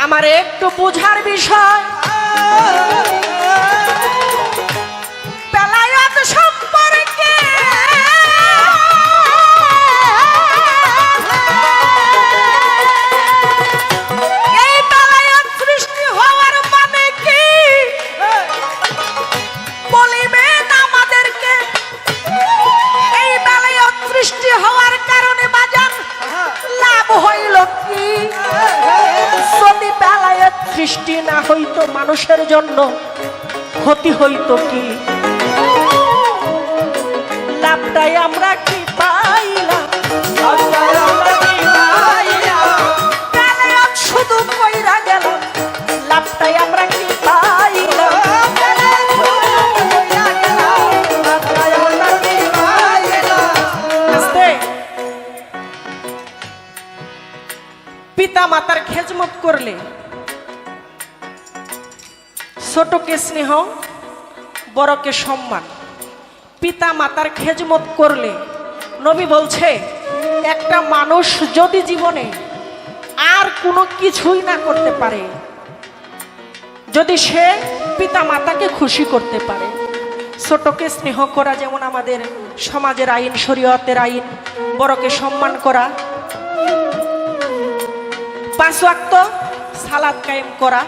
আমার একটু বোঝার বিষয়, বেলায়েত সম্পর্কে এই বেলায়েত সৃষ্টি হওয়ার মানে কি বলিবেন আমাদেরকে। এই বেলায়েত সৃষ্টি হওয়ার কারণে বাজান লাভ হইল কি? যদি বেলায়েত সৃষ্টি না হইতো মানুষের জন্য ক্ষতি হইতো কি? লাভটাই আমরা কি পাইলাম? বেলায়েত শুধু কইরা গেলাম, লাভটাই আমরা কি পাইলাম? পিতা মাতার খেজমত করলে, ছোটকে স্নেহ বড়কে সম্মান। পিতা মাতার খেজমত করলে নবী বলছে একটা মানুষ যদি জীবনে আর কোনো কিছুই না করতে পারে, যদি সে পিতা মাতাকে খুশি করতে পারে। ছোটকে স্নেহ করা যেমন আমাদের সমাজের আইন, শরীয়তের আইন। বড়কে সম্মান করা, 5 ওয়াক্ত সালাত কায়েম করা,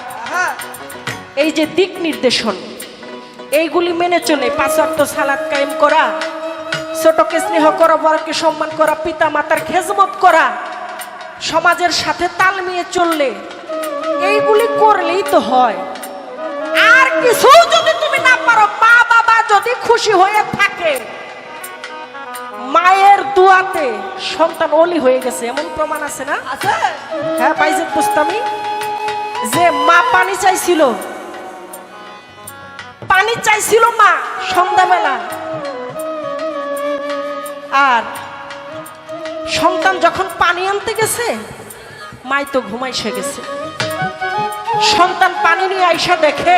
এই যে দিক নির্দেশন, এইগুলি মেনে চলে 5 ওয়াক্ত সালাত কায়েম করা, ছোটকে স্নেহ করা, বড়কে সম্মান করা, পিতা মাতার খেজমত করা, সমাজের সাথে তাল মিলিয়ে চললে এইগুলি করলেই তো হয়। আর কিছু যদি তুমি না পারো, মা বাবা যদি খুশি হয়ে থাকে, মায়ের দুয়াতে সন্তান ওলি হয়ে গেছে, এমন প্রমাণ আছে না? আছে। হ্যাঁ, বাইজিদ বুস্তামি, যে মা পানি চাইছিল, পানি চাইছিল মা সন্ধ্যাবেলা, আর সন্তান যখন পানি আনতে গেছে মাই তো ঘুমাইসে গেছে। সন্তান পানি নিয়ে আইসা দেখে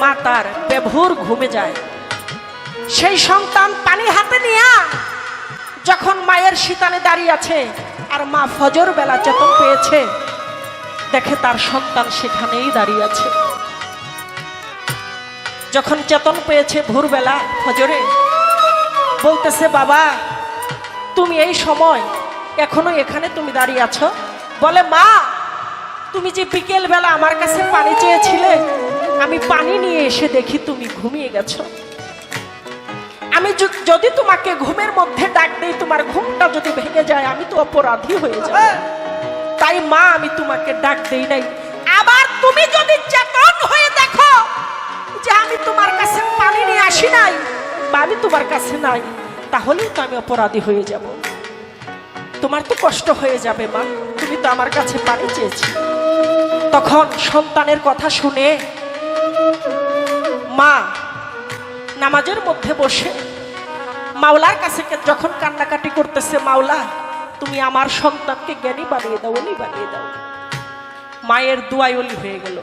মা তার বেভোর ঘুমে যায়। সেই সন্তান পানি হাতে নিয়ে যখন মায়ের শীতানে দাঁড়িয়ে আছে, আর মা ফজর বেলা চেতন পেয়েছে, দেখে তার সন্তান সেখানেই দাঁড়িয়ে আছে। যখন চেতন পেয়েছে ভোরবেলা ফজরে, বলতেছে বাবা তুমি এই সময় এখনো এখানে তুমি দাঁড়িয়ে আছো? বলে মা তুমি যে বিকেল বেলা আমার কাছে পানি চেয়েছিলে, আমি পানি নিয়ে এসে দেখি তুমি ঘুমিয়ে গেছো। আমি যদি তোমাকে ঘুমের মধ্যে ডাক দেই, তোমার ঘুমটা যদি ভেঙে যায়, আমি তো অপরাধী হয়ে যাব। তাই মা আমি তোমাকে ডাক দেই নাই। আবার তুমি যদি চেতন হয়ে দেখো যে আমি তোমার কাছে পানি নিয়ে আসি নাই, বা আমি তোমার কাছে নাই, তাহলেই তো আমি অপরাধী হয়ে যাব। তোমার তো কষ্ট হয়ে যাবে মা, তুমি তো আমার কাছে পানি চেয়েছি। তখন সন্তানের কথা শুনে মা নামাজের মধ্যে বসে মাওলার কাছে যখন কান্নাকাটি করতেছে, মাওলা তুমি আমার সন্তানকে জ্ঞানী বানিয়ে দাও, ওলি বানিয়ে দাও। মায়ের দুয়ায় ওলি হয়ে গেল।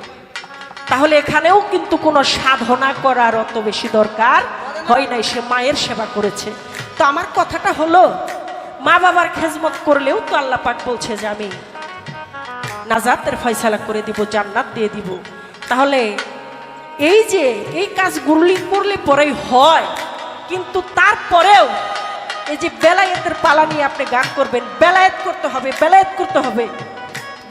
তাহলে এখানেও কিন্তু কোনো সাধনা করার অত বেশি দরকার হয় নাই, সে মায়ের সেবা করেছে। তো আমার কথাটা হলো, মা বাবার খেজমত করলেও তো আল্লাহ পাক বলছে যে আমি নাজাতের ফয়সালা করে দিব, জান্নাত দিয়ে দিব। তাহলে এই যে এই কাজগুলি করলে পরেই হয়, কিন্তু তারপরেও এই যে বেলায়েতের পালা নিয়ে আপনি গান করবেন, বেলায়েত করতে হবে, বেলায়েত করতে হবে,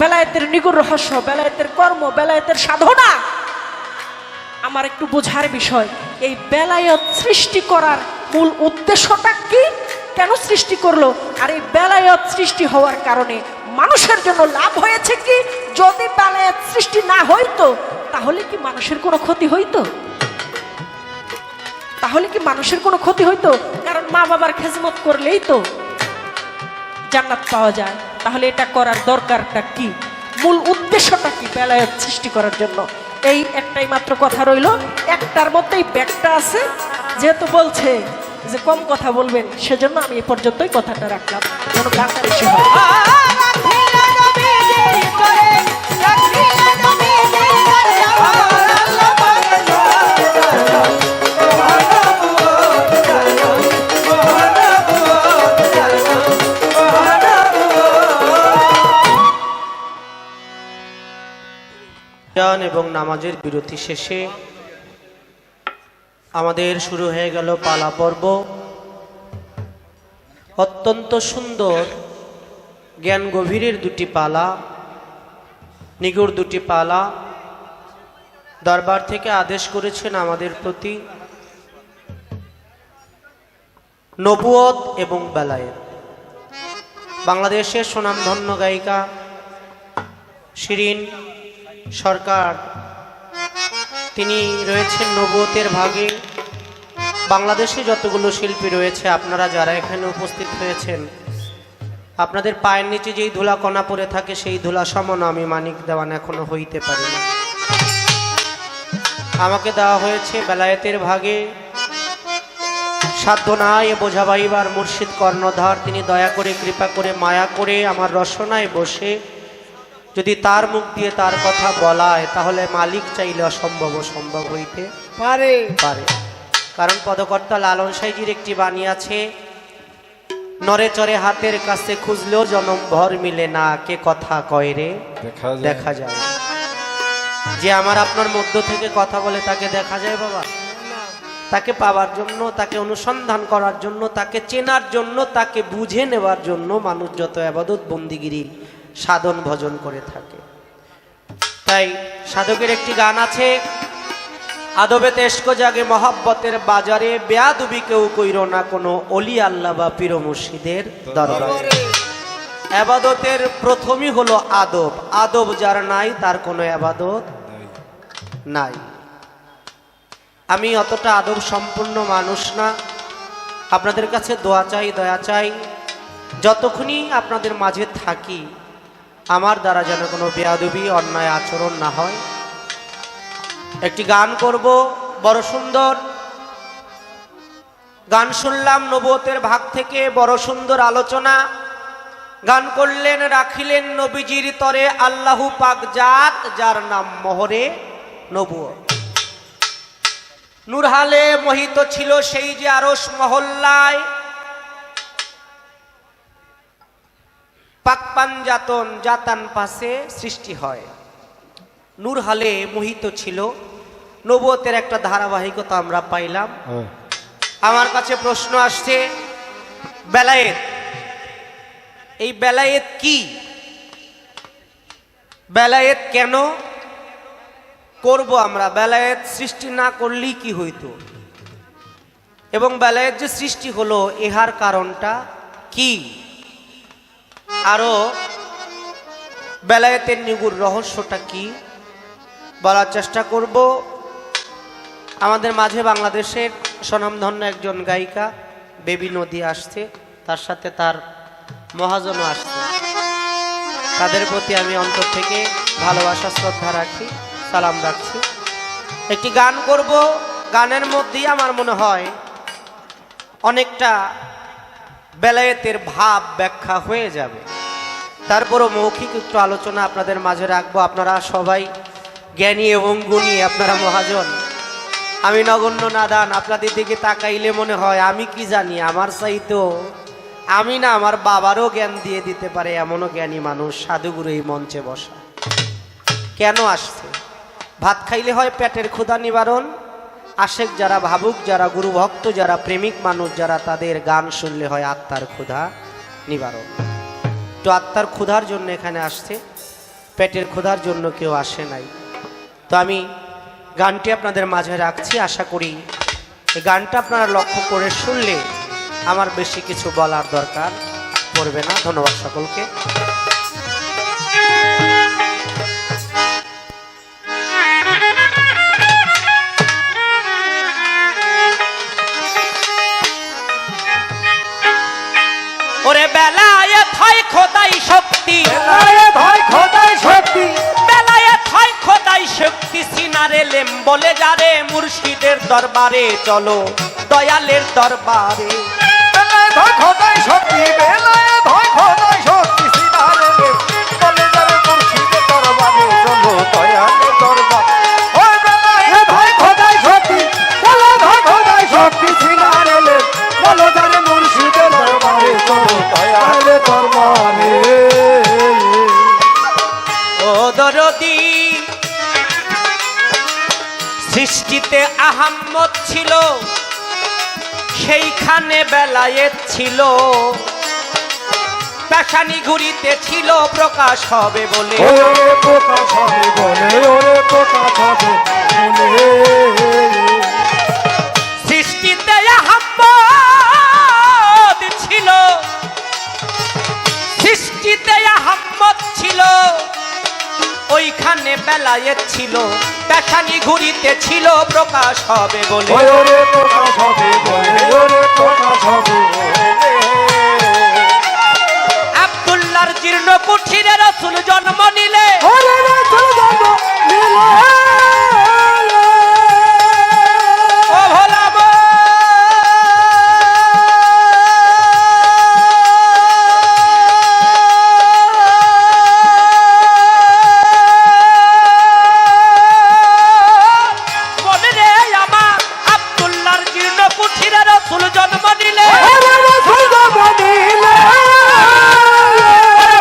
বেলায়েতের নিগুড় রহস্য, বেলায়েতের কর্ম, বেলায়েতের সাধনা। আমার একটু বোঝার বিষয়, এই বেলায়েত সৃষ্টি করার মূল উদ্দেশ্যটা কি? কেন সৃষ্টি করলো? আর এই বেলায়েত সৃষ্টি হওয়ার কারণে মানুষের জন্য লাভ হয়েছে কি? যদি বেলায়েত সৃষ্টি না হইতো তাহলে কি মানুষের কোনো ক্ষতি হইতো? তাহলে কি মানুষের কোনো ক্ষতি হইতো? কারণ মা বাবার খেজমত করলেই তো জান্নাত পাওয়া যায়। তাহলে এটা করার দরকারটা কি? মূল উদ্দেশ্যটা কি বেলায়েত সৃষ্টি করার জন্য? এই একটাই মাত্র কথা রইল। একটার মধ্যেই ব্যাগটা আছে, যেহেতু বলছে যে কম কথা বলবেন, সেজন্য আমি এই পর্যন্তই কথাটা রাখলাম, যেন গানটা বেশি হয়। এবং নামাজের বিরতি শেষে আমাদের শুরু হয়ে গেল পালা পর্ব। অত্যন্ত সুন্দর জ্ঞান গভীরের দুটি পালা, নিগুড় দুটি পালা দরবার থেকে আদেশ করেছেন আমাদের প্রতি। নবুয়ত এবং বেলায়েত। বাংলাদেশের সুনামধন্য গায়িকা শিরিন সরকার, তিনি রয়েছেন নবুয়তের ভাগে। বাংলাদেশে যতগুলো শিল্পী রয়েছে, আপনারা যারা এখানে উপস্থিত হয়েছেন, আপনাদের পায়ের নিচে যেই ধুলা কণা পড়ে থাকে, সেই ধুলা সমান আমি মানিক দেওয়ান এখনো হইতে পারি না। আমাকে দেওয়া হয়েছে বেলায়েতের ভাগে। সাধ্য নাই বোঝাবাইবার মুর্শিদ কর্ণধার, তিনি দয়া করে কৃপা করে মায়া করে আমার রসনায় বসে যদি তার মুখ দিয়ে তার কথা বলায়, তাহলে মালিক চাইলে অসম্ভব সম্ভব হইতে পারে। কারণ পদকর্তা লালন সাইজির একটি বাণী আছে, নরে চরে হাতের কাছে খুঁজলেও জনম ভর মিলে না, কে কথা কয় রে দেখা যায়। যে আমার আপনার মধ্য থেকে কথা বলে তাকে দেখা যায় বাবা? তাকে পাওয়ার জন্য, তাকে অনুসন্ধান করার জন্য, তাকে চেনার জন্য, তাকে বুঝে নেওয়ার জন্য মানুষ যত ইবাদত বন্দিগিরি সাধন ভজন করে থাকে। তাই সাধকের একটি গান আছে, আদবে তেস্ক জাগে মহাব্বতের বাজারে, বেয়াদবি কেউ কইর না কোনো অলি আল্লাহ বা পীর মুর্শিদের দরবারে। ইবাদতের প্রথমই হলো আদব। আদব যার নাই তার কোনো ইবাদত নাই। আমি অতটা আদব সম্পূর্ণ মানুষ না। আপনাদের কাছে দোয়া চাই, দয়া চাই, যতক্ষণই আপনাদের মাঝে থাকি আমার দ্বারা যেন কোনো বেয়াদবি অন্যায় আচরণ না হয়। একটি গান করব, বড় সুন্দর গান শুনলাম নবুয়তের ভাগ থেকে, বড় সুন্দর আলোচনা। গান করলেন রাখিলেন নবীজির তরে আল্লাহু পাক জাত, যার নাম মোহরে নবুয়ত। নূরহালে মোহিত ছিল সেই যে আরশ মহল্লায়, পাকপান জাতন জাতান পাশে সৃষ্টি হয়। নূরহালে মোহিত ছিল, নবুয়তের একটা ধারাবাহিকতা আমরা পাইলাম। আমার কাছে প্রশ্ন আসছে, বেলায়েত, এই বেলায়েত কি? বেলায়েত কেন করব আমরা? বেলায়েত সৃষ্টি না করলেই কি হইতো? এবং বেলায়েত যে সৃষ্টি হলো, ইহার কারণটা কি? আরো বেলায়েতের নিগুড় রহস্যটা কি বলার চেষ্টা করব। আমাদের মাঝে বাংলাদেশের স্বনামধন্য একজন গায়িকা বেবি নদী আসছে, তার সাথে তার মহাজনও আসছে। তাদের প্রতি আমি অন্তর থেকে ভালোবাসা শ্রদ্ধা রাখি, সালাম রাখছি। একটি গান করব, গানের মধ্যেই আমার মনে হয় অনেকটা বেলায়েতের ভাব ব্যাখ্যা হয়ে যাবে। তারপরও মৌখিক একটু আলোচনা আপনাদের মাঝে রাখবো। আপনারা সবাই জ্ঞানী এবং গুণী, আপনারা মহাজন, আমি নগণ্য নাদান। আপনাদের দিকে তাকাইলে মনে হয় আমি কি জানি, আমার চাইতো আমি না আমার বাবারও জ্ঞান দিয়ে দিতে পারে এমনও জ্ঞানী মানুষ সাধুগুরু এই মঞ্চে বসা। কেন আসছে? ভাত খাইলে হয় পেটের ক্ষুধা নিবারণ, আশেক যারা, ভাবুক যারা, গুরু ভক্ত যারা, প্রেমিক মানুষ যারা, তাদের গান শুনলে হয় আত্মার ক্ষুধা নিবারণ। তো আত্মার ক্ষুধার জন্য এখানে আসছে, পেটের ক্ষুধার জন্য কেউ আসে নাই। তো আমি গানটি আপনাদের মাঝে রাখছি, আশা করি এই গানটা আপনারা লক্ষ্য করে শুনলে আমার বেশি কিছু বলার দরকার পড়বে না। ধন্যবাদ সকলকে। ওরে বেলায়েত হয় খোদাই শক্তি, বেলায়েত হয় খোদাই শক্তি, বেলায়েত হয় খোদাই শক্তি, সিনারে লেম বলে যারে মুর্শিদের দরবারে চলো দয়ালের দরবারে। বেলায়েত হয় খোদাই শক্তি, বেলায়েত হয় খোদাই শক্তি, সিনারে লেম বলে যারে মুর্শিদের দরবারে চলো দয়ালের দরবারে। ওই বেলায়েত হয় খোদাই শক্তি, বেলায়েত হয় খোদাই শক্তি, সিনারে লেম বলে যারে মুর্শিদের দরবারে চলো দয়ালের দরবারে। ও দরদি সৃষ্টিতে আহাম্মদ ছিল, সেইখানে বেলায়েত ছিল, পেশানি ঘুরিতে ছিল প্রকাশ হবে বলে, প্রকাশ হবে বলে, প্রকাশ হবে বলে। সৃষ্টিতে আহাম্মদ ছিল, সৃষ্টিতে আহাম্মদ ছিল, ওইখানে বেলায়েত ছিল, পেশানি ঘুরিতে ছিল প্রকাশ হবে বলে, প্রকাশ হবে বলে, প্রকাশ হবে বলে। আব্দুল্লাহর জীর্ণ কুঠিরে রাসূল জন্ম নিলে, ও ভোলা মনে রে আমার, আব্দুল্লাহর জীর্ণ কুঠিরে রাসূল জন্ম নিলে,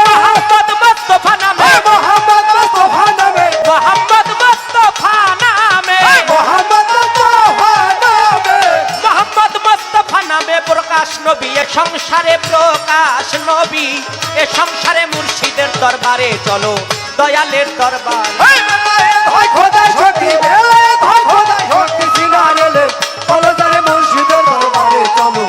মোহাম্মদ মুস্তাফা নামে, মোহাম্মদ মুস্তাফা নামে, মোহাম্মদ মুস্তাফা নামে, মোহাম্মদ মুস্তাফা নামে, মোহাম্মদ মুস্তাফা নামে প্রকাশ নবী, এ সংসারে প্রকাশ নবী, এ সংসারে মুর্শিদের দরবারে চলো, দয়ালের দরবার। হয় খোদাই শক্তি, বেলায়েত হয় খোদাই শক্তি, সিনারে লে বলো যারে মুর্শিদের দরবারে চলো,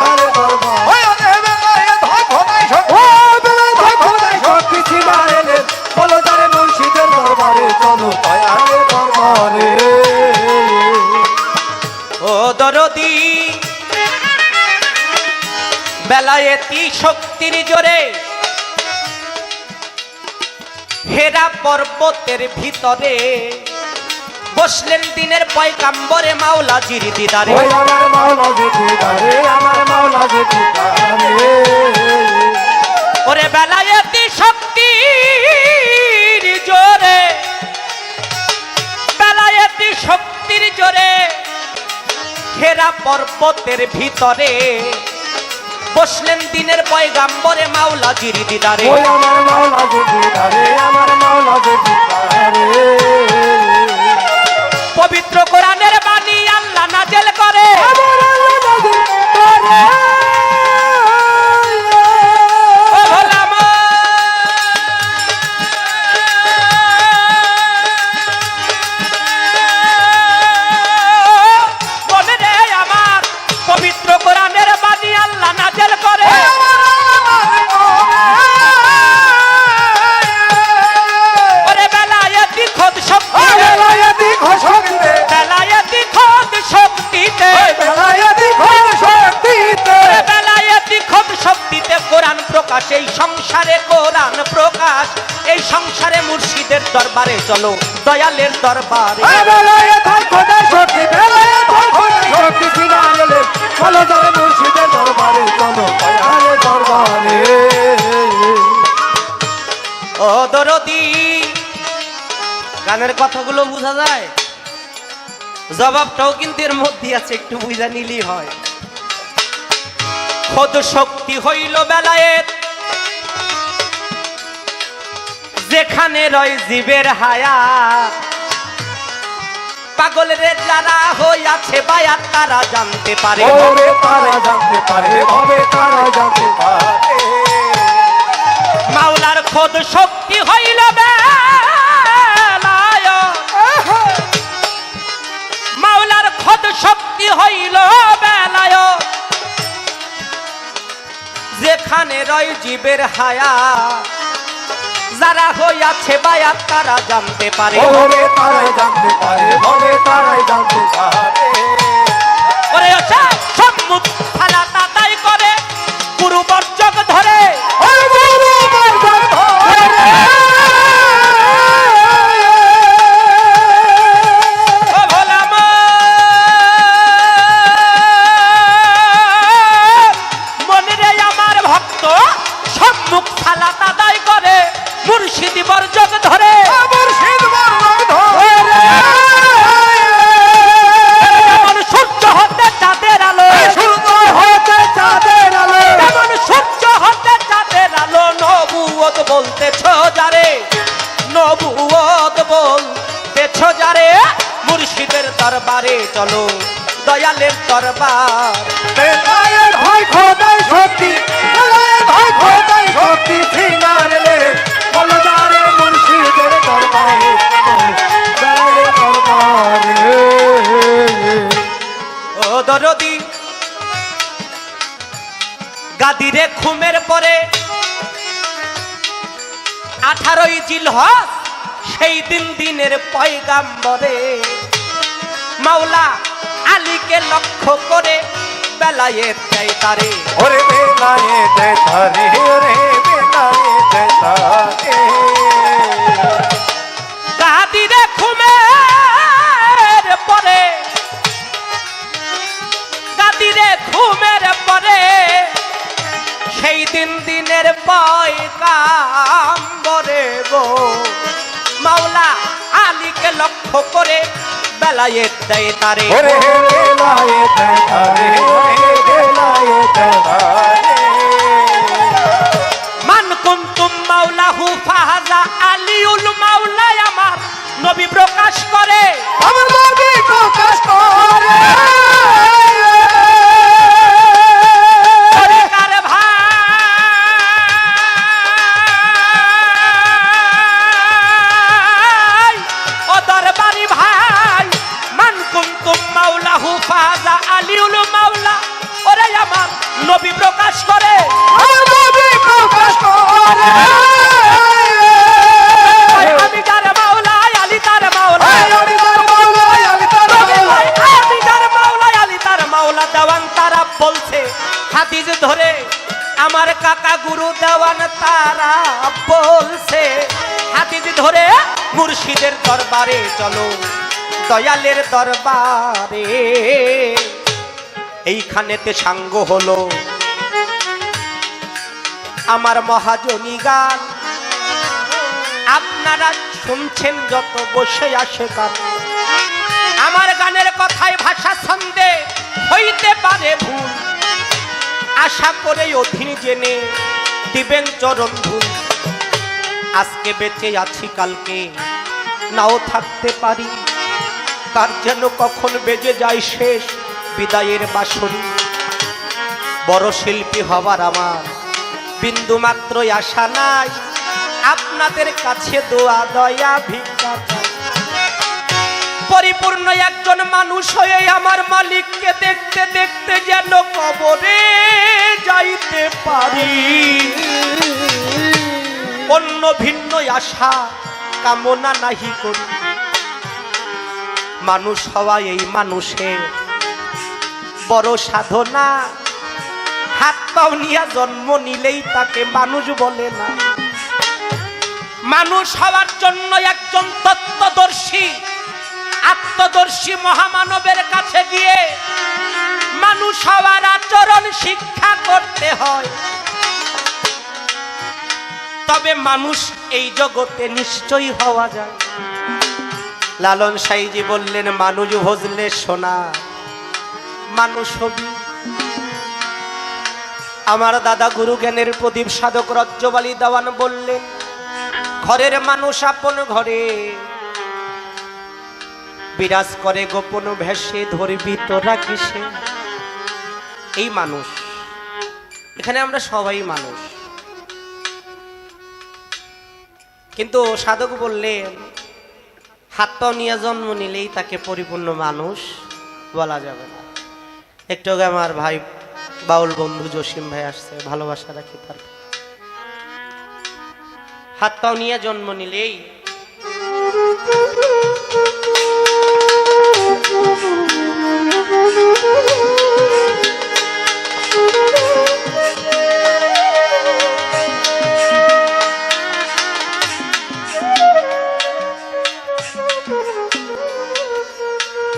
আরে দরবার। হয় বেলায়েত হয় খোদাই শক্তি, ও বেলায়েত হয় খোদাই শক্তি, সিনারে লে বলো যারে মুর্শিদের দরবারে চলো, আরে দরবারে। ও দরদি বেলায়েতি শক্তির জোরে হেরা পর্বতের ভিতরে বসলেন দিনের পয়গাম্বরে মাওলাজির দিদারে, ওই আমার মাওলা যে দিদারে, আমার মাওলা যে দিদারে। ওরে বেলায়েতি শক্তির জোরে, বেলায়েতি শক্তির জোরে হেরা পর্বতের ভিতরে বসলেন দিনের পয়গাম্বরে মাওলাজির দিদারে, ওই আমার মাওলা যে দিদারে, আমার মাওলা যে দিদারে। পবিত্র কোরআনের বাণী আল্লাহ নাজেল করে, ও ভোলা মা। মনে রে আমার, পবিত্র কোরআনের বাণী আল্লাহ নাজেল করে, ওরে বেলায়েতি খোদ শক্তিতে, বেলায়েতি ঘোষকতে, বেলায়েতি খোদ শক্তিতে, বেলায়েতি ঘোষকতে, বেলায়েতি খোদ শক্তিতে কোরআন প্রকাশ, এই সংসারে কোরআন প্রকাশ, এই সংসারে মুর্শিদের দরবারে চলো, দয়ালের দরবারে। বেলায়েত হয় খোদাই শক্তি, বেলায়েত হয় খোদাই শক্তি, সিনারে লে বলো যারে মুর্শিদের দরবারে চলো, আরে দরবারে। ও দরদি গানের কথাগুলো বোঝা যায়, জবাবটাও কিন্তু এর মধ্যে আছে, একটু বুঝা নিলেই হয়। খোদ শক্তি হইল বেলায়েত, যেখানে রয় জীবের হায়া, পাগলের যারা হইয়াছে বায়াত তারা জানতে পারে, ওরে তারা জানতে পারে, ভাবে তারা জানতে পারে। মাওলার খোদ শক্তি হইল বেলায়েত, মাওলার খোদ শক্তি হইল বেলায়েত, যেখানে রয় জীবের হায়া, যারা হইয়াছে বায়াত তারা জানতে পারে, ওরে তারাই জানতে পারে, ভাবে তারাই জানতে পারে। ওরে সম্মুখ ফালা তাতাই করে গুরু বর্জক ধরে, ওরে গুরু বর্জক ধরে, ও ভোলা মা। মনে রে আমার ভক্ত সম্মুখ ফালা তাতাই করে মুর্শিদ বর্জক ধরে, মুর্শিদ বর্জক ধরে। যেমন সূর্য হতে চাঁদের আলো, সূর্য হতে চাঁদের আলো, যেমন সূর্য হতে চাঁদের আলো, নবুয়ত বলতেছ যারে, নবুয়ত বলতেছ যারে, মুর্শিদের দরবারে চলো দয়ালের দরবার বেলায়েত হয় খোদাই শক্তি বেলায়েত হয় খোদাই শক্তি সিনারে বলদারে মুর্শিদের দরবারে দরবারে দরবারে ও দরদি গাদিরে খুমের পরে 18ই জিলহজ সেই দিনের পয়গাম্বরে মাওলা আলীকে লক্ষ্য করে বেলায়েত দেয় তারে ওরে বেলায়েত তারে ওরে বেলায়েত তারে গাদিরে খুমের পরে গাদিরে খুমের পরে সেই দিনের পয়গাম্বরে গো মাওলা আলীকে লক্ষ্য করে বেলায়েত দেয় তারে ওরে বেলায়েত তারে ওরে বেলায়েত তারে মান কুনতুম মাওলাহু ফাহাজা আলিউল মাওলা আমার নবী প্রকাশ করে আমার নবী প্রকাশ করে সরকার ভাই ও দরবারি ভাই মান কুনতুম মাওলাহু ফাহাজা আলিউল মাওলা ওরে আমার নবী প্রকাশ করে আমার নবী প্রকাশ করে আমি যার মাওলা আলী তার মাওলা আমি তার মাওলা আমি তার মাওলা আমি যার মাওলা আলী তার মাওলা দেওয়ান তারা বলছে হাদিস ধরে আমার কাকা গুরু দেওয়ান তারা বলছে হাদিস ধরে মুর্শিদের দরবারে চলো দয়ালের দরবারে এইখানেতে সাঙ্গ হলো আমার মহাজনী গান আপনারা শুনছেন যত বসে আসে গান আমার গানের কথায় ভাষা ছন্দে হইতে পারে ভুল আশা করে অধীন জেনে দিবেন চরণ ধুল আজকে বেঁচে আছি কালকে নাও থাকতে পারি তার যেন কখন বেজে যায় শেষ বিদায়ের বাঁশরি বড় শিল্পী হবার আমার বিন্দু মাত্রই আশা নাই আপনাদের কাছে দোয়া দয়া ভিক্ষা চাই। পরিপূর্ণ একজন মানুষ হয়ে আমার মালিককে দেখতে দেখতে যেন কবরে যাইতে পারি অন্য ভিন্ন আশা কামনা নাহি করি মানুষ হওয়া এই মানুষের বড় সাধনা হাত পাও নিয়ে জন্ম নিলেই তাকে মানুষ বলে না মানুষ হওয়ার জন্য একজন তত্ত্বদর্শী আত্মদর্শী মহামানবের কাছে গিয়ে মানুষ হওয়ার আচরণ শিক্ষা করতে হয় তবে মানুষ এই জগতে নিশ্চয়ই হওয়া যায় লালন সাইজি বললেন মানুষ ভজলে সোনা মানুষ হবি আমার দাদা গুরু জ্ঞানের প্রদীপ সাধক রজ্জবালী দেওয়ান বললেন ঘরের মানুষ আপন ঘরে বিরাজ করে গোপন ভেসে ধরবি তোরা কিসে এই মানুষ এখানে আমরা সবাই মানুষ কিন্তু সাধক বললেন হাত পাও নিয়ে জন্ম নিলেই তাকে পরিপূর্ণ মানুষ বলা যাবে না একটু আগে আমার ভাই বাউল বন্ধু জসিম ভাই আসছে ভালোবাসা রাখি তার হাত পাও নিয়ে জন্ম নিলেই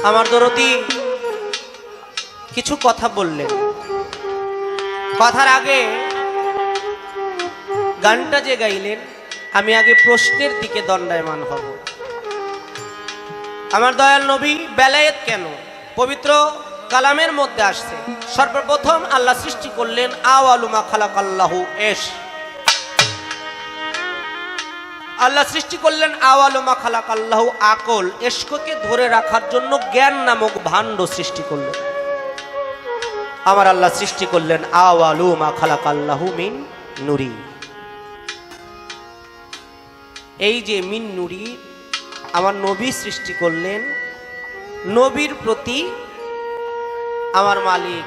আমার দরদি কিছু কথা বললেন কথার আগে গানটা যে গাইলেন আমি আগে প্রশ্নের দিকে দণ্ডায়মান হব আমার দয়াল নবী বেলায়েত কেন পবিত্র কালামের মধ্যে আসছে সর্বপ্রথম আল্লাহ সৃষ্টি করলেন আওয়ালু মা খালাকাল্লাহু এশ আল্লাহ সৃষ্টি করলেন আওয়ালু মা খালাকাল্লাহু আকল, ইশককে ধরে রাখার জন্য জ্ঞান নামক ভাণ্ড সৃষ্টি করলেন। আমার আল্লাহ সৃষ্টি করলেন আওয়ালু মা খালাকাল্লাহু মিন নুরি। এই যে মিন নুরি আমার নবী সৃষ্টি করলেন, নবীর প্রতি আমার মালিক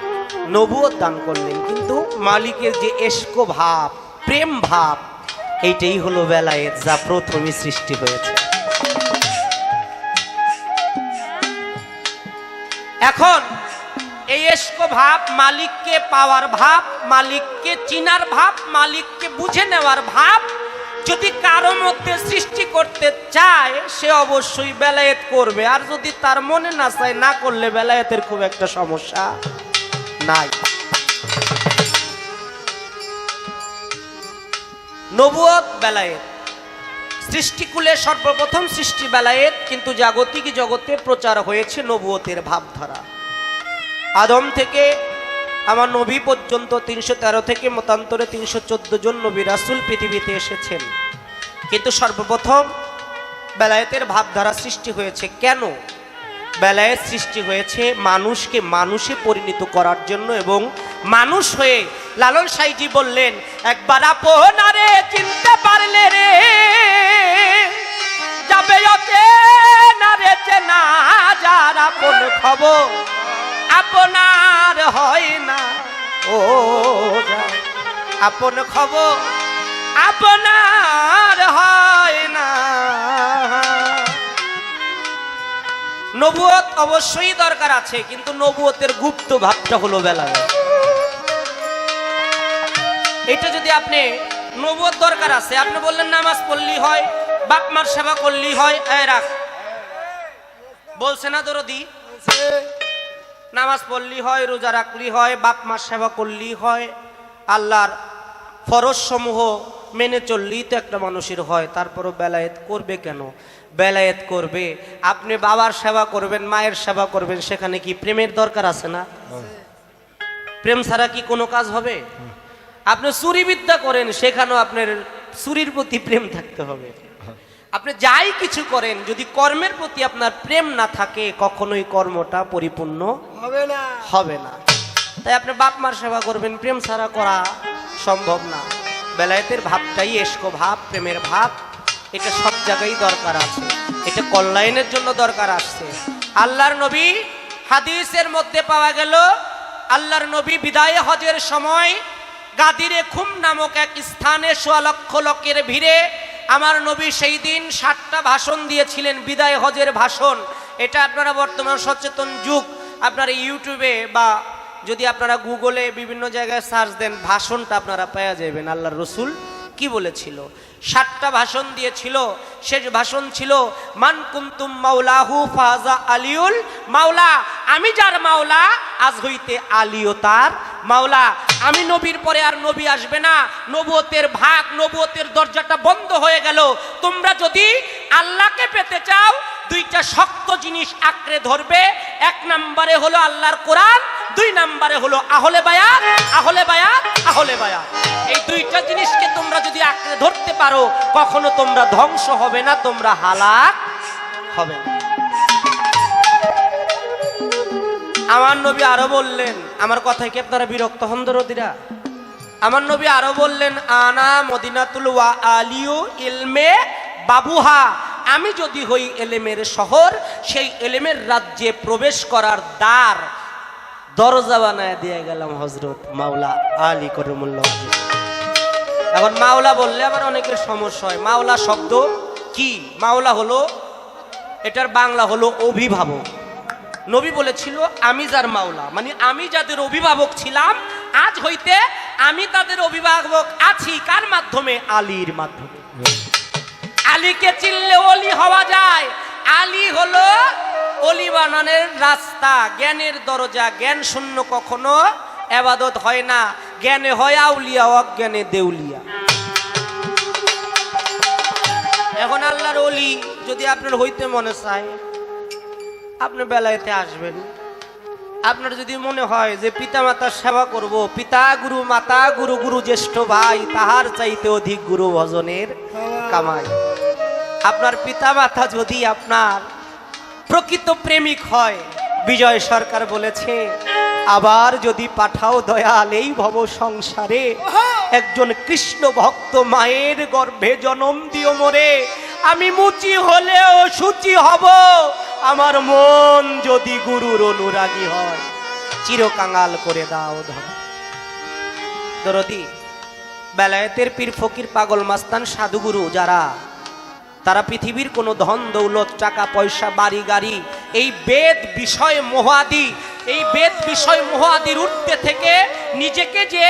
নবুয়ত দান করলেন, কিন্তু মালিকের যে ইশক ভাব, প্রেম ভাব, এইটাই হলো বেলায়েত, যা প্রথমে সৃষ্টি হয়েছে। এখন এই ইশক ভাব, মালিককে পাওয়ার ভাব, মালিককে চিনার ভাব, মালিককে বুঝে নেওয়ার ভাব যদি কারো মধ্যে সৃষ্টি করতে চায়, সে অবশ্যই বেলায়েত করবে। আর যদি তার মনে না চায়, না করলে বেলায়েতের খুব একটা সমস্যা নাই। নবুয়ত বেলায়েত, সৃষ্টিকুলে সর্বপ্রথম সৃষ্টি বেলায়েত, কিন্তু জাগতিক জগতে প্রচার হয়েছে নবুয়তের ভাবধারা। আদম থেকে আমার নবী পর্যন্ত 313 থেকে মতান্তরে 314 জন নবী রাসূল পৃথিবীতে এসেছেন, কিন্তু সর্বপ্রথম বেলায়েতের ভাবধারা সৃষ্টি হয়েছে। কেন বেলায়েত সৃষ্টি হয়েছে? মানুষকে মানুষে পরিণত করার জন্য। এবং মানুষ হয়ে লালন সাইজি বললেন, একবার আপনারে চিনতে পারলে রে যাবে না রে চেনা, যার আপন খবর আপনার হয় না, ও আপন খবর আপনার হয় না। নবুয়ত অবশ্যই দরকার আছে, কিন্তু নবুয়তের গুপ্ত ভাবটা হলো বেলায়েত। এটা যদি আপনি নবুয়ত দরকার আছে, আপনি বললেন নামাজ পড়লেই হয়, বাপ মার সেবা করলেই হয়, রাখ বলছে না দরদি, নামাজ পড়লেই হয়, রোজা রাখলেই হয়, বাপ মার সেবা করলেই হয়, আল্লাহর ফরজ সমূহ মেনে চললেই তো একটা মানুষের হয়। তারপরও বেলায়েত করবে কেন? বেলায়েত করবে, আপনি বাবার সেবা করবেন, মায়ের সেবা করবেন, সেখানে কি প্রেমের দরকার আছে না? প্রেম ছাড়া কি কোনো কাজ হবে? আপনি চুরি বিদ্যা করেন, সেখানেও আপনার চুরির প্রতি প্রেম থাকতে হবে। আপনি যাই কিছু করেন, যদি কর্মের প্রতি আপনার প্রেম না থাকে, কখনোই কর্মটা পরিপূর্ণ হবে না। তাই আপনি বাপ মার সেবা করবেন, প্রেম ছাড়া করা সম্ভব না। বেলায়েতের ভাবটাই ইশক ভাব, প্রেমের ভাব, এটা সব জায়গায় দরকার আছে, এটা কল্যাণের জন্য দরকার আসছে। আল্লাহর নবী হাদিসের মধ্যে পাওয়া গেল, আল্লাহর নবী বিদায় হজের সময় গাদিরে খুম নামক এক স্থানে ১৬ লক্ষ লোকের ভিড়ে আমার নবী সেই দিন ৭টা ভাষণ দিয়েছিলেন, বিদায় হজের ভাষণ। এটা আপনারা বর্তমান সচেতন যুগ, আপনারা ইউটিউবে বা যদি আপনারা গুগলে বিভিন্ন জায়গায় সার্চ দেন, ভাষণটা আপনারা পেয়ে যাবেন আল্লাহর রসুল কি বলেছিল। 7টা ভাষণ দিয়েছিল। শেষ ভাষণ ছিল, মান কুনতুম মাওলাহু ফাজা আলিউল মাওলা, আমি যার মাওলা আজ হইতে আলীও তার মাওলা। আমি নবীর পরে আর নবী আসবে না, নবুয়তের ভাগ, নবুয়তের দরজাটা বন্ধ হয়ে গেল। তোমরা যদি আল্লাহকে পেতে চাও, 2টা শক্ত জিনিস আঁকড়ে ধরবে। 1 নম্বরে হলো আল্লাহর কোরআন, 2 নম্বরে হলো আহলে বায়াত, আহলে বায়াত, আহলে বায়াত। এই 2টা জিনিসকে তোমরা যদি আঁকড়ে ধরতে পারো, কখনো তোমরা ধ্বংস হবে না, তোমরা হালাক হবে না। আমার নবী আরো বললেন, আমার কথায় কি আপনারা বিরক্ত হন দরদিরা? আমার নবী আরো বললেন, আনা মদিনাতুল ওয়া আলিউ ইলমে বাবুহা, আমি যদি হই এলেমের শহর, সেই এলেমের রাজ্যে প্রবেশ করার দ্বার দরজা বানায় দিয়ে গেলাম হযরত মাওলা আলী করিমুল্লাহ। এখন মাওলা বললে আবার অনেকের সমস্যা হয়। মাওলা শব্দ কি? মাওলা হলো, এটার বাংলা হলো অভিভাবক। নবী বলেছিল, আমি যার মাওলা, মানে আমি যাদের অভিভাবক ছিলাম, আজ হইতে আমি তাদের অভিভাবক আছি। কার মাধ্যমে? আলীর মাধ্যমে। আলীকে চিনলে ওলি হওয়া যায়। আলী হলো ওলি বানানোর রাস্তা, জ্ঞানের দরজা। জ্ঞান শূন্য কখনো ইবাদত হয় না। জ্ঞানে হয় আউলিয়া, অজ্ঞানে দেউলিয়া। এখন আল্লাহর ওলি যদি আপনার হইতে মনে চায়, আপনি বেলায়েতে আসবেন। আপনার যদি মনে হয় যে পিতা মাতার সেবা করব, পিতা গুরু মাতা গুরু গুরু জ্যেষ্ঠ ভাই, তাহার চাইতে অধিক গুরু ভজনের কামাই, আপনার পিতামাতা যদি আপনার প্রকৃত প্রেমিক হয়, বিজয় সরকার বলেছে, আবার যদি পাঠাও দয়াল এই ভব সংসারে, একজন কৃষ্ণ ভক্ত মায়ের গর্ভে জন্ম দিও মোরে, আমি মুচি হলেও সূচি হব, আমার মন যদি গুরুর অনুরাগী হয়, চিরকাঙাল করে দাও ধর। দরদি, বেলায়েতের পীর ফকির পাগল মাস্তান সাধুগুরু যারা, তারা পৃথিবীর কোনো ধন দৌলত টাকা পয়সা বাড়ি গাড়ি এই বেদ বিষয় মোহাদি, এই বেদ বিষয় মোহাদির ঊর্ধ্বে থেকে নিজেকে যে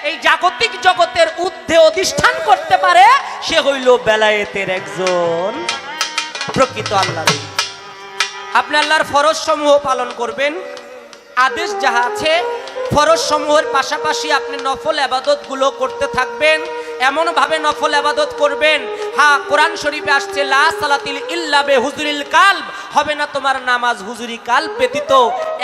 এই জাগতিক জগতের ঊর্ধ্বে অধিষ্ঠান করতে পারে, সে হইল বেলায়েতের একজন প্রকৃত আল্লাহ। আপনি আল্লাহর ফরজ সমূহ পালন করবেন, আদেশ যাহা আছে ফরজ সমূহের পাশাপাশি আপনি নফল ইবাদত গুলো করতে থাকবেন, এমন ভাবে নফল ইবাদত করবেন। হ্যাঁ, কোরআন শরীফে আসছে লা সালাতিল ইল্লা বে হুজুরিল কালব, হবে না তোমার নামাজ হুজুরি কালব ব্যতীত।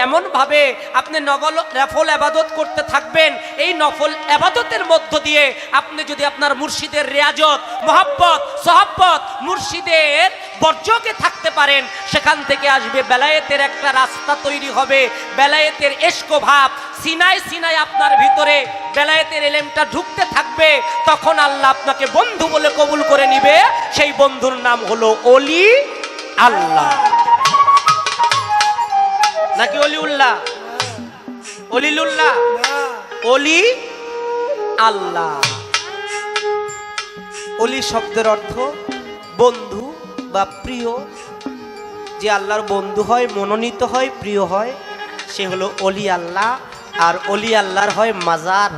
এমন ভাবে আপনি নফল ইবাদত করতে থাকবেন। এই নফল ইবাদতের মধ্য দিয়ে আপনি যদি আপনার মুর্শিদের রিয়াজত, মহব্বত, সহব্বত, মুর্শিদের বর্জকে থাকতে পারেন, সেখান থেকে আসবে বেলায়েতের একটা রাস্তা তৈরি হবে, বেলায়েতের ইশক ভাব সিনায় সিনায় আপনার ভিতরে বেলায়েতের এলেমটা ঢুকতে থাকবে। তখন আল্লাহ আপনাকে বন্ধু বলে কবুল করে নিবে। সেই বন্ধুর নাম হলো অলি আল্লাহ, নাকি অলিউল্লাহ? অলিউল্লাহ, অলি আল্লাহ। অলি শব্দের অর্থ বন্ধু বা প্রিয়। যে আল্লাহর বন্ধু হয়, মনোনীত হয়, প্রিয় হয়, সে হলো অলি আল্লাহ। আর অলি আল্লাহর হয় মাজার,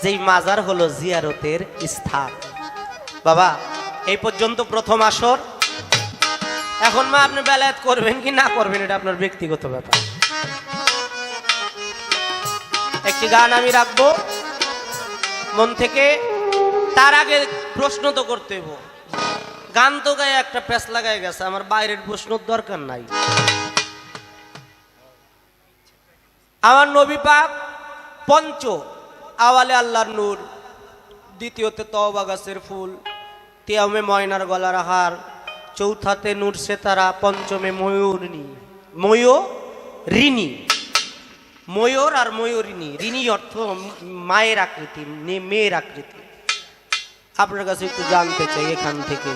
যেই মাজার হলো জিয়ারতের স্থান। বাবা, এই পর্যন্ত প্রথম আসর। এখন মা আপনি বেলায়েত করবেন কি না করবেন এটা আপনার ব্যক্তিগত ব্যাপার। একটি গান আমি রাখবো মন থেকে, তার আগে প্রশ্ন তো করতে হইব। গান তো গায়ে একটা প্যাচ লাগাই গেছে, আমার বাইরের প্রশ্নের দরকার নাই। আমার নবী পাক পঞ্চ, আওয়ালে আল্লাহর নূর, দ্বিতীয়তে তওবা গাছের ফুল, তিয়ামে ময়নার গলার হার, চৌথাতে নূর সেতারা, পঞ্চমে ময়ূরিণী। ময়ূরিণী, ময়ূর আর ময়ূরিণী। ঋণী অর্থ মায়ের আকৃতি, মেয়ের আকৃতি। আপনার কাছে একটু জানতে চাই এখান থেকে,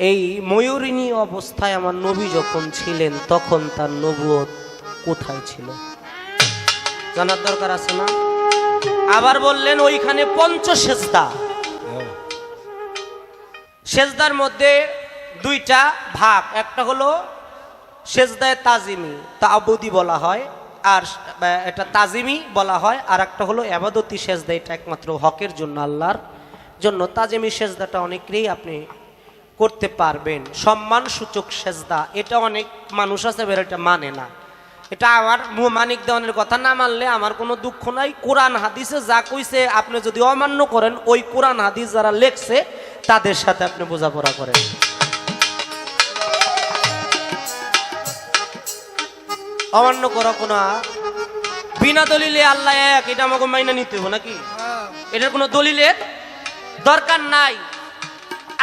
এই ময়ূরিণী অবস্থায় আমার নবী যখন ছিলেন, তখন তার নবুয়ত কোথায় ছিল? জানার দরকার আছে না? আবার বললেন ওইখানে পঞ্চ সেজদা, সেজদার মধ্যে দুইটা ভাগ, একটা হলো সেজদায়ে তাজিমি, তাআবুদি বলা হয়, আর এটা তাজিমি বলা হয়, আর একটা হলো ইবাদতি সেজদা, এটা একমাত্র হকের জন্য, আল্লাহর জন্য। তাজিমি সেজদাটা অনেকেই আপনি করতে পারবেন, সম্মান সূচক সেজদা। এটা অনেক মানুষ আছে বের এটা মানে না। এটা আমার মানিক দেওয়ানের কথা না মানলে আমার কোনো দুঃখ নাই। কোরআন হাদিসে যা কইছে আপনি যদি অমান্য করেন, ওই কোরআন হাদিস যারা লেখছে তাদের সাথে আপনি বোঝাপড়া করেন। অমান্য করা কোনো বিনা দলিলে আল্লাহ এক, এটা আমাকে মাইনা নিতে হবে নাকি? এটার কোনো দলিলের দরকার নাই।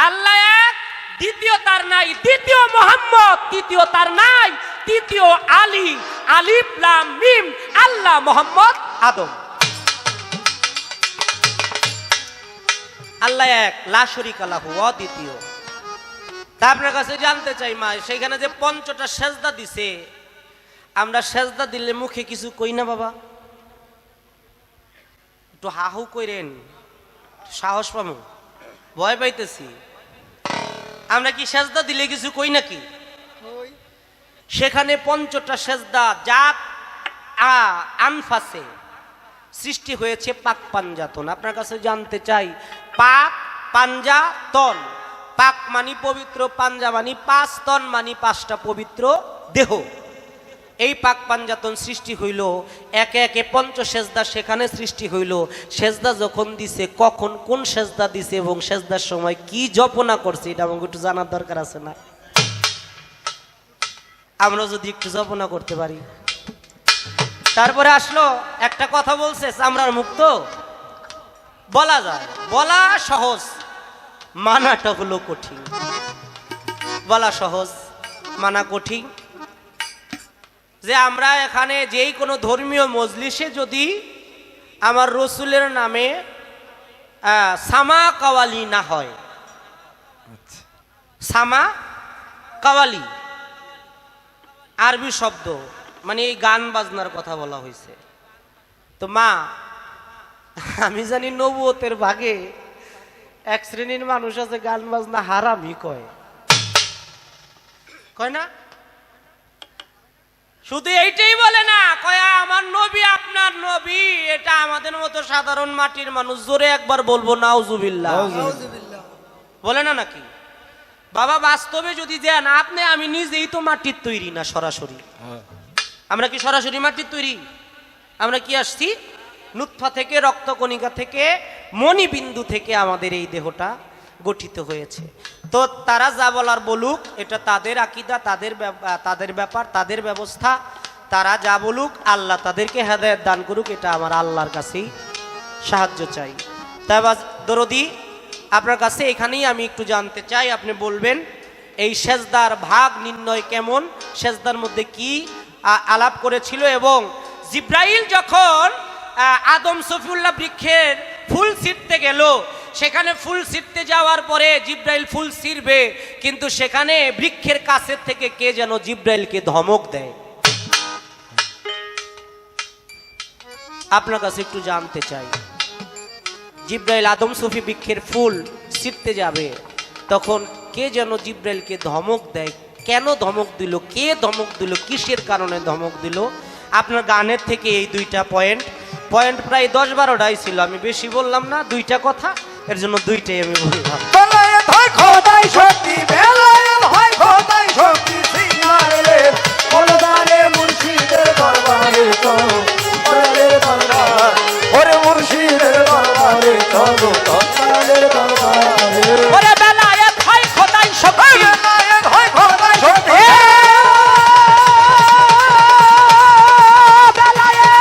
আল্লাহ এক, দ্বিতীয় তার নাই, দ্বিতীয় মোহাম্মদ, তৃতীয় তার নাই, তৃতীয় আলী, আলিফ লাম মিম, আল্লাহ মোহাম্মদ আদম। আল্লাহ এক, লা শরীকা লাহু, অদ্বিতীয়। তা আপনার কাছে জানতে চাই মা, সেইখানে যে পঞ্চটা সেজদা দিছে, আমরা সেজদা দিলে মুখে কিছু কই না বাবা? একটু হাহু কইরেন, সাহস পামু, ভয় পাইতেছি। আমরা কি সেজদা দিলে কিছু কই নাকি? সেখানে পঞ্চটা সেজদা জাত আনফাসে সৃষ্টি হয়েছে পাক পাঞ্জাতন। আপনার কাছে জানতে চাই, পাক পাঞ্জাতন, পাক মানি পবিত্র, পাঞ্জা মানি পাঁচ, তন মানি পাঁচটা পবিত্র দেহ। এই পাক পাঞ্জাতন সৃষ্টি হইল একে একে পঞ্চ সেজদা সেখানে সৃষ্টি হইল। সেজদা যখন দিছে, কখন কোন সেজদা দিছে এবং সেজদার সময় কি জপনা করছে, এটা আমাকে একটু জানার দরকার আছে না? আমরা যদি একটু জপনা করতে পারি। তারপরে আসলো একটা কথা বলছে, চামড়ার মুক্ত বলা যায়, বলা সহজ, মানাটা হলো কঠিন। বলা সহজ মানা কঠিন। যে আমরা এখানে যেই কোনো ধর্মীয় মজলিসে যদি আমার রসুলের নামে সামা কাওয়ালি না হয়, সামা কাওয়ালি আরবি শব্দ, মানে এই গান বাজনার কথা বলা হয়েছে। তো মা, আমি জানি নবুয়তের ভাগে এক শ্রেণীর মানুষ আছে গান বাজনা হারামই কয়, কয় না? শুধু এইটাই বলে না, কয় আমার নবী আপনার নবী। এটা আমাদের মতো সাধারণ মাটির মানুষ জোরে একবার বলবো নাউজুবিল্লাহ, বলে না নাকি? বাবা বাস্তবে যদি দেন আপনি, আমি নিজেই তো মাটির তৈরি না সরাসরি। আমরা কি সরাসরি মাটির তৈরি? আমরা কি আসছি নুতফা থেকে, রক্তকণিকা থেকে, মণিবিন্দু থেকে আমাদের এই দেহটা গঠিত হয়েছে। তো তারা যা বলার বলুক, এটা তাদের আকীদা, তাদের ব্যাপার, তাদের ব্যবস্থা। তারা যা বলুক, আল্লাহ তাদেরকে হেদায়েত দান করুক, এটা আমার আল্লাহর কাছেই সাহায্য চাই। তাই দরদি, আপনার কাছে এখানেই আমি একটু জানতে চাই, আপনি বলবেন এই সেজদার ভাগ নির্ণয় কেমন, সেজদার মধ্যে কি আলাপ করেছিল, এবং জিব্রাইল যখন আদম সফিউল্লাহ বৃক্ষের ফুল ছিঁড়তে গেল, সেখানে ফুল ছিঁড়তে যাওয়ার পরে জিব্রাইল ফুল ছিঁড়বে, কিন্তু সেখানে বৃক্ষের কাছের থেকে কে যেন জিব্রাইলকে ধমক দেয়। আপনার কাছে একটু জানতে চাই, জিব্রাইল আদম সফি বৃক্ষের ফুল ছিঁড়তে যাবে, তখন কে যেন জিব্রাইলকে ধমক দেয়। কেন ধমক দিল, কে ধমক দিল, কিসের কারণে ধমক দিল? আপনার গানের থেকে এই দুইটা পয়েন্ট প্রায় 10-12টাই ছিল, আমি বেশি বললাম না, দুইটা কথা, এর জন্য দুইটাই আমি বললাম। বেলায়েত হয় খোদাই শক্তি, বেলায়েত হয় খোদাই শক্তি, সিনারে বলদারে মুর্শিদের দরবারে চলো, দরবারের দরবার, ওরে মুর্শিদের দরবারে চলো, দরবারের দরবারে। ওরে বেলায়েত হয় খোদাই শক্তি, বেলায়েত হয় খোদাই শক্তি, বেলায়েত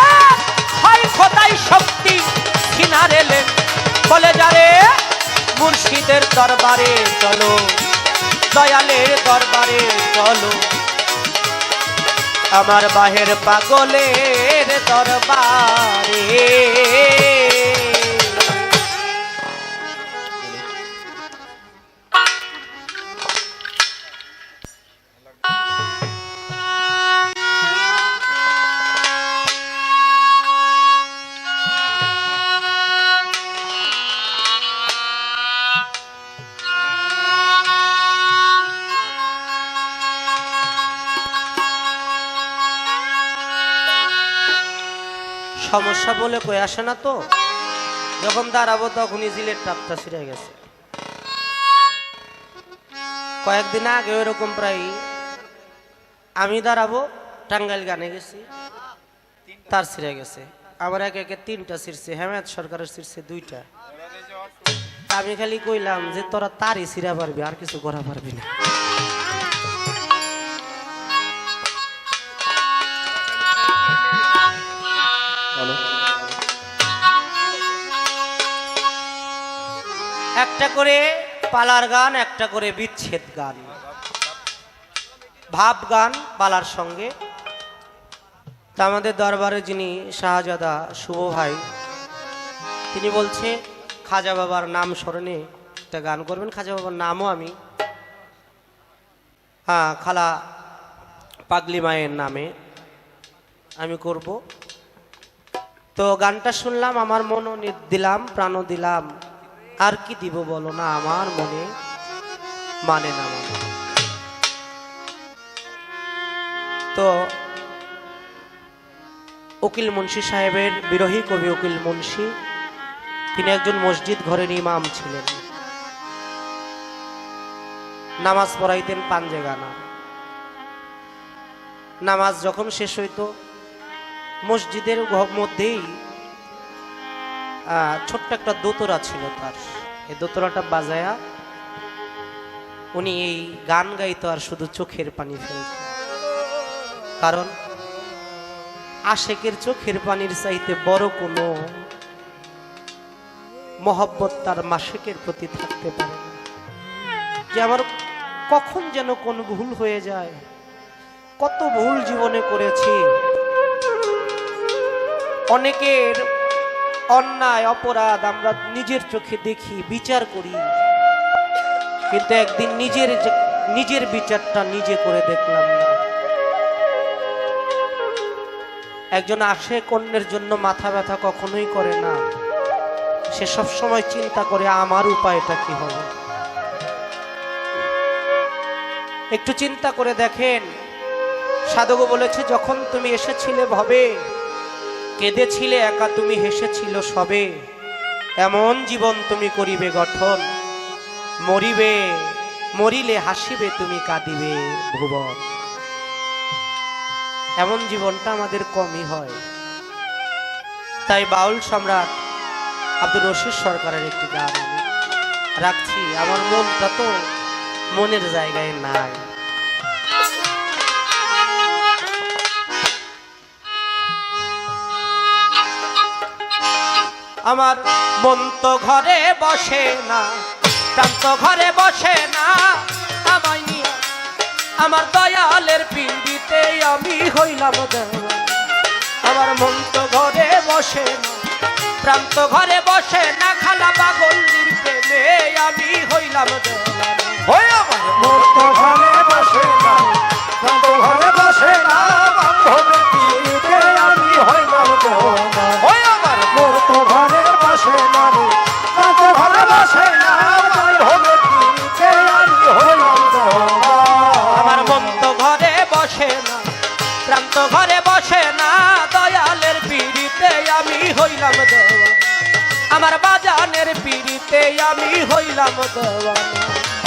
হয় খোদাই শক্তি, সিনারে লে বলে যারে মুর্শিদের দরবারে চলো, দয়ালের দরবারে চলো, আমার বাহের পাগলের দরবারে। সমস্যা বলে কই আসে না তো, যখন দাঁড়াবো তখনই জিলের টাপটা ছিঁড়ে গেছে। কয়েকদিন আগে ওইরকম প্রায় আমি দাঁড়াবো, টাঙ্গাইল গানে গেছি, তার ছিঁড়ে গেছে। আমার একে 3টা ছিঁড়ছে, হেমন্ত সরকারের ছিঁড়ছে 2টা। আমি খালি কইলাম যে তোরা তারই ছিঁড়া পারবি, আর কিছু করা পারবি না। একটা করে পালার গান, একটা করে বিচ্ছেদ গান, ভাব গান পালার সঙ্গে। তা আমাদের দরবারে যিনি শাহজাদা শুভ ভাই, তিনি বলছে খাজা বাবার নাম স্মরণে একটা গান করবেন। খাজা বাবার নামও আমি খালা পাগলি মায়ের নামে আমি করব। তো গানটা শুনলাম, আমার মনও দিলাম, প্রাণও দিলাম, আর কি দিব বলো না, আমার মনে মানে না মানে। তো উকিল মুন্সি সাহেবের বিরোহী কবি উকিল মুন্সি, তিনি একজন মসজিদ ঘরের ইমাম ছিলেন, নামাজ পড়াইতেন পাঞ্জে গানা। নামাজ যখন শেষ হইতো, মসজিদের মধ্যেই ছোট্ট একটা দোতরা ছিল তার, এই দোতরাটা বাজায়া উনি এই গান গাইতো, আর শুধু চোখের পানি ফেলত। কারণ আশেকের চোখের পানির চাইতে বড় কোনো মহব্বত তার মাশেকের প্রতি থাকতে পারে না। যে আমার কখন যেন কোন ভুল হয়ে যায়। কত ভুল জীবনে করেছি, অনেকের অন্যায় অপরাধ আমরা নিজের চোখে দেখি, বিচার করি, কিন্তু একদিন নিজের বিচারটা নিজে করে দেখলাম না। একজন আশেক অন্যের জন্য মাথা ব্যথা কখনোই করে না, সে সব সময় চিন্তা করে আমার উপায়টা কি হবে। একটু চিন্তা করে দেখেন, সাধুগো বলেছে যখন তুমি এসেছিলে ভবে, কেঁদেছিলে একা তুমি, হেসেছিল সবে, এমন জীবন তুমি করিবে গঠন, মরিবে মরিলে হাসিবে তুমি, কাঁদিবে ভুবন। এমন জীবনটা আমাদের কমই হয়। তাই বাউল সম্রাট আব্দুর রশিদ সরকারের একটি গান আমি রাখছি, আমার মনটা তো মনের জায়গায় নাই। আমার মন তো ঘরে বসে না, প্রাণ তো ঘরে বসে না, আমায় নিয়ে আমার দয়ালের পিণ্ডিতে আমি হইলাম দেওয়ান। আমার মন তো ঘরে বসে না, প্রাণ তো ঘরে বসে না, খালা পাগলির প্রেমে আমি হইলাম দেওয়ান। ওই আমার মন তো ঘরে বসে না, প্রাণ তো ঘরে বসে না, বান্ধবের পিড়িতে আমি হইলাম দেওয়ানা। ওই আমার মন তো ঘরে বসে না, প্রাণ তো ঘরে বসে না, বান্ধবের পিড়িতে আমি হইলাম দেওয়ানা। আমার মন তো ঘরে বসে না, প্রাণ তো ঘরে বসে না, দয়ালের পিড়িতে আমি হইলাম দেওয়ান। আমার বাজানের পিড়িতে আমি হইলাম দেওয়ান।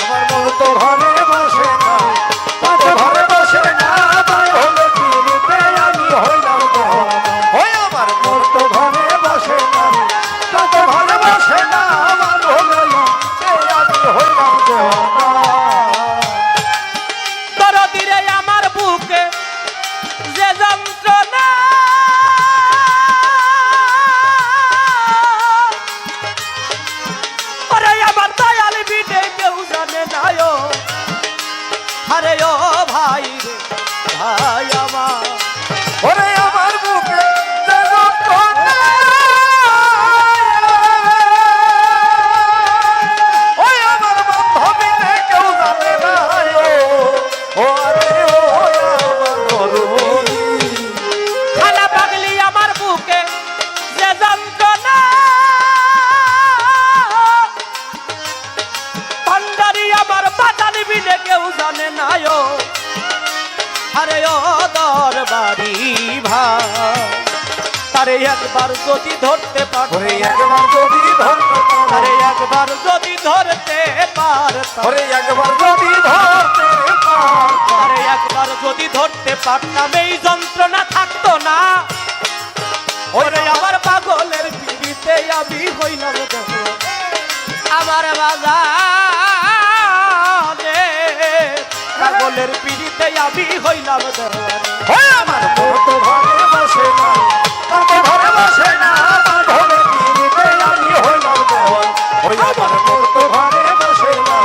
আমার মন তো ঘরে বসে না, প্রাণ তো ঘরে বসে না, বান্ধবের পিড়িতে আমি হইলাম দেওয়ানা। ওই আমার মন তো ঘরে বসে না, প্রাণ তো ঘরে বসে না, বান্ধবের পিড়িতে আমি হইলাম দেওয়ানা। দরদিরে আমার বুকে যে যন্ত্রণা, আরে আমার দয়াল বিনে কেউ জানে না। আরে ও ভাই রে ভাই আমার, ওরে আমার বুকে যে যন্ত্রণা, ওই আমার বান্ধবীতে কেউ জানে না। ও আরে ও আমার মরুরি, খালা পাগলি আমার বুকে যে যন্ত্রণা, ভান্ডারি আমার বাজালি বিনে কেউ জানে না। আরে ও দরবারি ভাই, তারে একবার যদি ধরতে ওরে পারো, একবার যদি ধরতে আরে পারো, একবার যদি ধরতে পারতাম, ওরে একবার যদি ধরতে পারো, আরে একবার যদি ধরতে পারতাম, এই যন্ত্রণা থাকতো না। ওরে আমার পাগলের পিড়িতে আমি হইলাম দেওয়ান। আমার বাজারে পাগলের পিড়িতে আমি হইলাম দেওয়ান। ওই আমার মন তো ঘরে বসে না, প্রাণ তো ঘরে বসে না, বান্ধবের পিড়িতে আমি হইলাম দেওয়ান। ওই আমার মন তো ঘরে বসে না,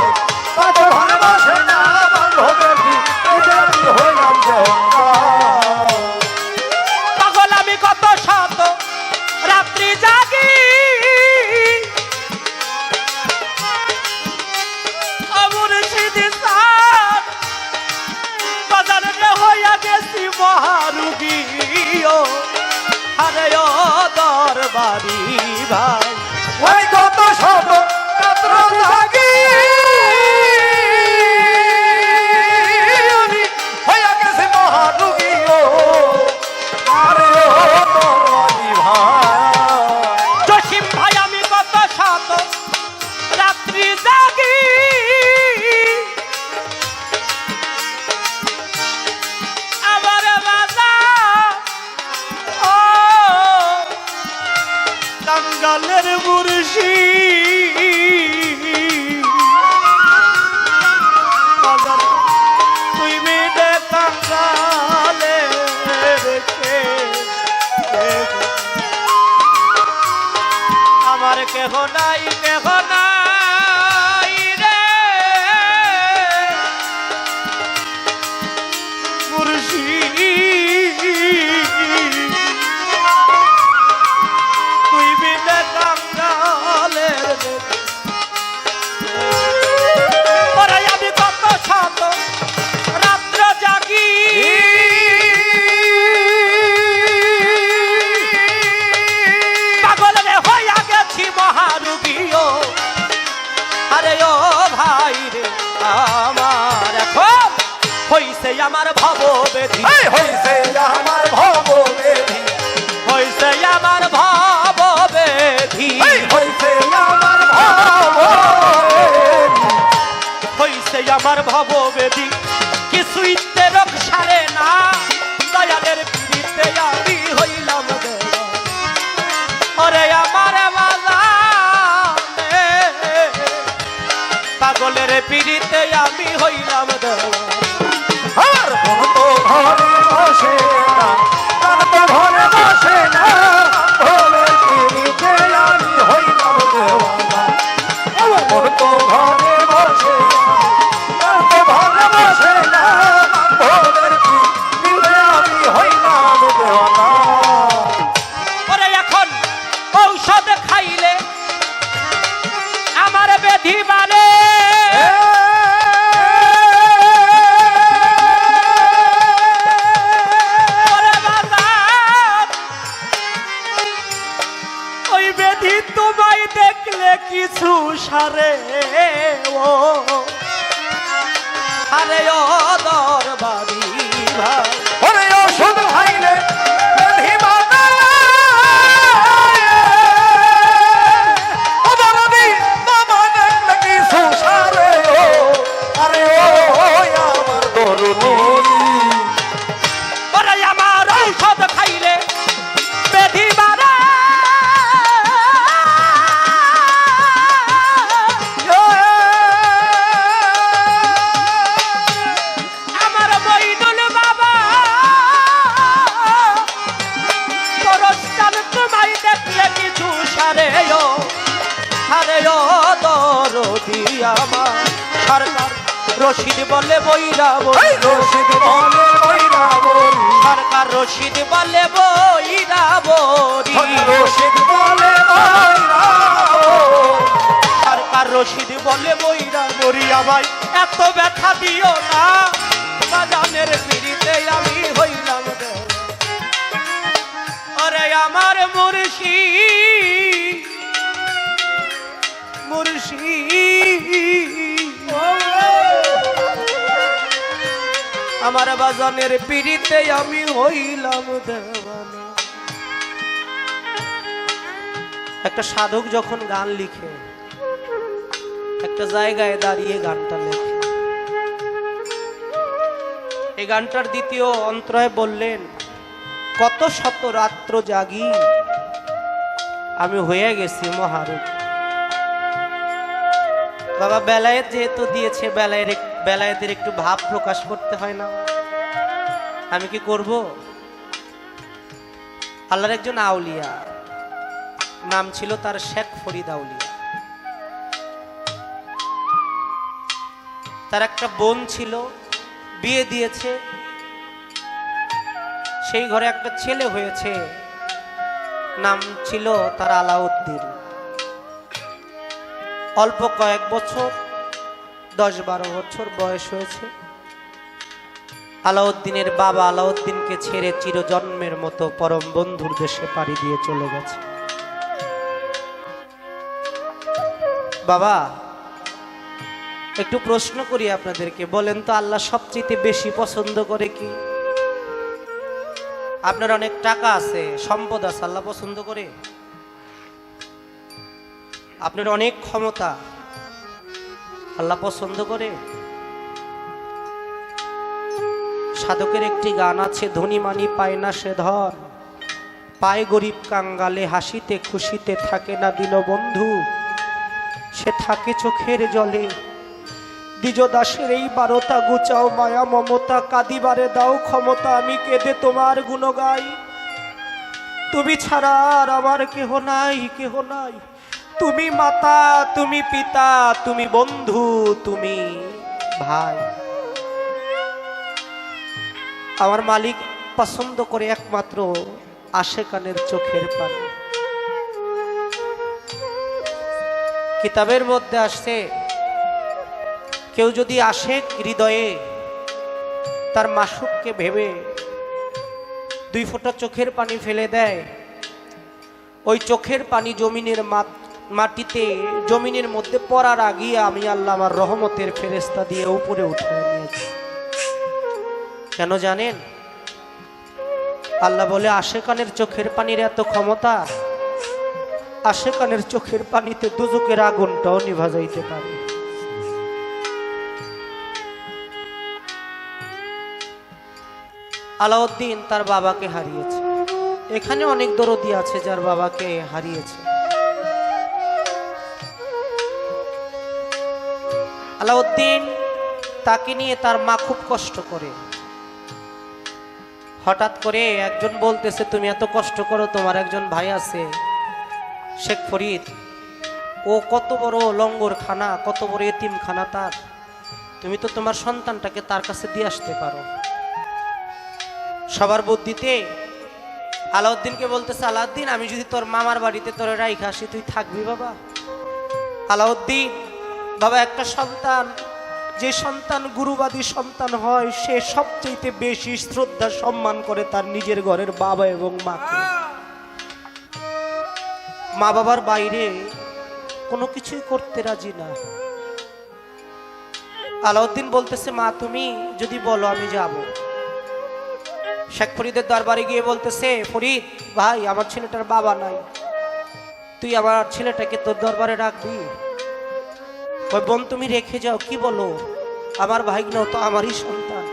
প্রাণ তো ঘরে বসে না, বান্ধবের পিড়িতে আমি হইলাম দেওয়ান। পাগল আমি কত শত রাত্রি জাগি, অমর সিদ্ধি সার বাজারে হইয়া গেছি মহারুগী। ও আরে ও দরবারি ভাই, ওই কত শত রাত্র জাগি, আমি হইয়া গেছি মহারোগী। ও আরে ও দরবারি ভাই, জসিম ভাই আমি কত শত রাত্রি জাগি, আমার বাজা ও টাঙ্গালের মুর্শি, তুই মিলে টাঙ্গালে রেখে আমার কেহ নাই রে, হইছে আমার ভববেধি, এই হইছে আমার ভববেধি, হইছে আমার ভববেধি, এই হইছে আমার ভববেধি, হইছে আমার ভববেধি, কিছুই তেরক সারে না, দয়ালের পিড়িতে আমি হইলাম দেওয়া। ওরে আমার বাজানে, পাগলের পিড়িতে আমি হইলাম দেওয়া। আর কোন তো ঘরে বসে না, তার তো ঘরে বসে না, ভবের পিড়িতে আমি হইলাম দেওয়ানা। আমার কোন তো ঘরে বসে না, তার তো ঘরে বসে না, ভবের পিড়িতে আমি হইলাম দেওয়ানা। ওরে এখন ঔষধ খাইলে আমার ব্যাধি বাড়ে, ওরে বাজান, ওই ব্যাধি তোমায় দেখলে কিছু সারে, ও আরে ও দরবারি ভাই, ওরে ওষুধ খাইলে ব্যাধি বাড়ে, ও দরদি মামা দেখলে কিছু সারে, ও আরে ও আমার দরদি। ওরে আমার ঔষধ খাইলে ব্যাধি বাড়ে, আমার মইনুল বাবা পরস্তান তোমায় দেখলে কিছু সারে, ও আরে ও দরদি আমার। সরকার রশিদ বলে বইরা এই রশিদ বলে বইরা বলি, সরকার রশিদ বলে বইরা বলি, রশিদ বলে বইরা বলি, সরকার রশিদ বলে বইরা বলি, আমায় এত ব্যথা দিও না, বাজানের পিড়িতে আমি হইলাম দেওয়া। ওরে আমার মুর্শিদ, মুর্শিদ, আমার বাজানের পিড়িতে আমি হইলাম দেওয়ানা। একটা সাধক যখন গান লিখে, একটা জায়গায় দাঁড়িয়ে গানটা লেখে। এই গানটার দ্বিতীয় অন্তরায় বললেন, কত শত রাত্র জাগি আমি হয়ে গেছি মহারূপ। বাবা বেলায়েত যেহেতু দিয়েছে, বেলায়েতের একটু ভাব প্রকাশ করতে হয় না? আমি কি করব? আল্লাহর একজন আউলিয়া, নাম ছিল তার শেখ ফরিদ আউলিয়া। তার একটা বোন ছিল, বিয়ে দিয়েছে, সেই ঘরে একটা ছেলে হয়েছে, নাম ছিল তার আলাউদ্দিন। অল্প কয়েক বছর, 10-12 বছর বয়স হয়েছে। আলাউদ্দিনের বাবা আলাউদ্দিনকে ছেড়ে চিরজন্মের মতো পরম বন্ধুর দেশে পাড়ি দিয়ে চলে গেছে। বাবা, একটু প্রশ্ন করি আপনাদেরকে, বলেন তো আল্লাহ সবচেয়ে বেশি পছন্দ করে কি? আপনার অনেক টাকা আছে, সম্পদ আছে, আল্লাহ পছন্দ করে? আপনার অনেক ক্ষমতা, আল্লাহ পছন্দ করে? সাধকের একটি গান আছে, ধনী মানি পায় না সে ধন, পায় গরিব কাঙ্গালে, হাসিতে খুশিতে থাকে না দীনবন্ধু, সে থাকে চোখের জলে। দ্বিজ দাসের এই 12টা গুচাও মায়া মমতা, কাঁদিবারে দাও ক্ষমতা, আমি কেঁদে তোমার গুণ গাই। তুমি ছাড়া আর আমার কেহ নাই, কেহ নাই। তুমি মাতা, তুমি পিতা, তুমি বন্ধু, তুমি ভাই। আমার মালিক পছন্দ করে একমাত্র আশেকানের চোখের পানি। কিতাবের মধ্যে আসছে, কেউ যদি আশেক হৃদয়ে তার মাসুককে ভেবে 2 ফোঁটা চোখের পানি ফেলে দেয়, ওই চোখের পানি জমিনের মাটিতে, জমিনের মধ্যে পড়ার আগে আমি আল্লাহ আমার রহমতের ফেরেশতা দিয়ে উপরে উঠিয়ে নিয়েছি। কেন জানেন? আল্লাহ বলে আশেকানের চোখের পানির এত ক্ষমতা, আশেকানের চোখের পানিতে দুজকের আগুনটাও নিভা যাইতে পারে। আলাউদ্দিন তার বাবাকে হারিয়েছে। এখানে অনেক দরদি আছে যার বাবাকে হারিয়েছে। আলাউদ্দিন তাকে নিয়ে তার মা খুব কষ্ট করে। হঠাৎ করে একজন বলতেছে, তুমি এত কষ্ট করো, তোমার একজন ভাই আছে শেখ ফরিদ, ও কত বড় লঙ্গর খানা, কত বড় এতিম খানা তার, তুমি তো তোমার সন্তানটাকে তার কাছে দিয়ে আসতে পারো। সবার বুদ্ধিতে আলাউদ্দিনকে বলতেছে, আলাউদ্দিন আমি যদি তোর মামার বাড়িতে তোরে রাইখা আসি, তুই থাকবি বাবা? আলাউদ্দিন, বাবা একটা সন্তান, যে সন্তান গুরুবাদী সন্তান হয়, সে সবচেয়ে বেশি শ্রদ্ধা সম্মান করে তার নিজের ঘরের বাবা এবং মাকে। মা বাবার বাইরে কোনো কিছুই করতে রাজি না। আলাউদ্দিন বলতেছে, মা তুমি যদি বলো আমি যাব। শেখ ফরিদের দরবারে গিয়ে বলতেছে, ফরিদ ভাই, আমার ছেলেটার বাবা নাই, তুই আমার ছেলেটাকে তোর দরবারে রাখবি? ওই বোন তুমি রেখে যাও। কি বলো? আমার ভাইগনাও তো আমারই সন্তান,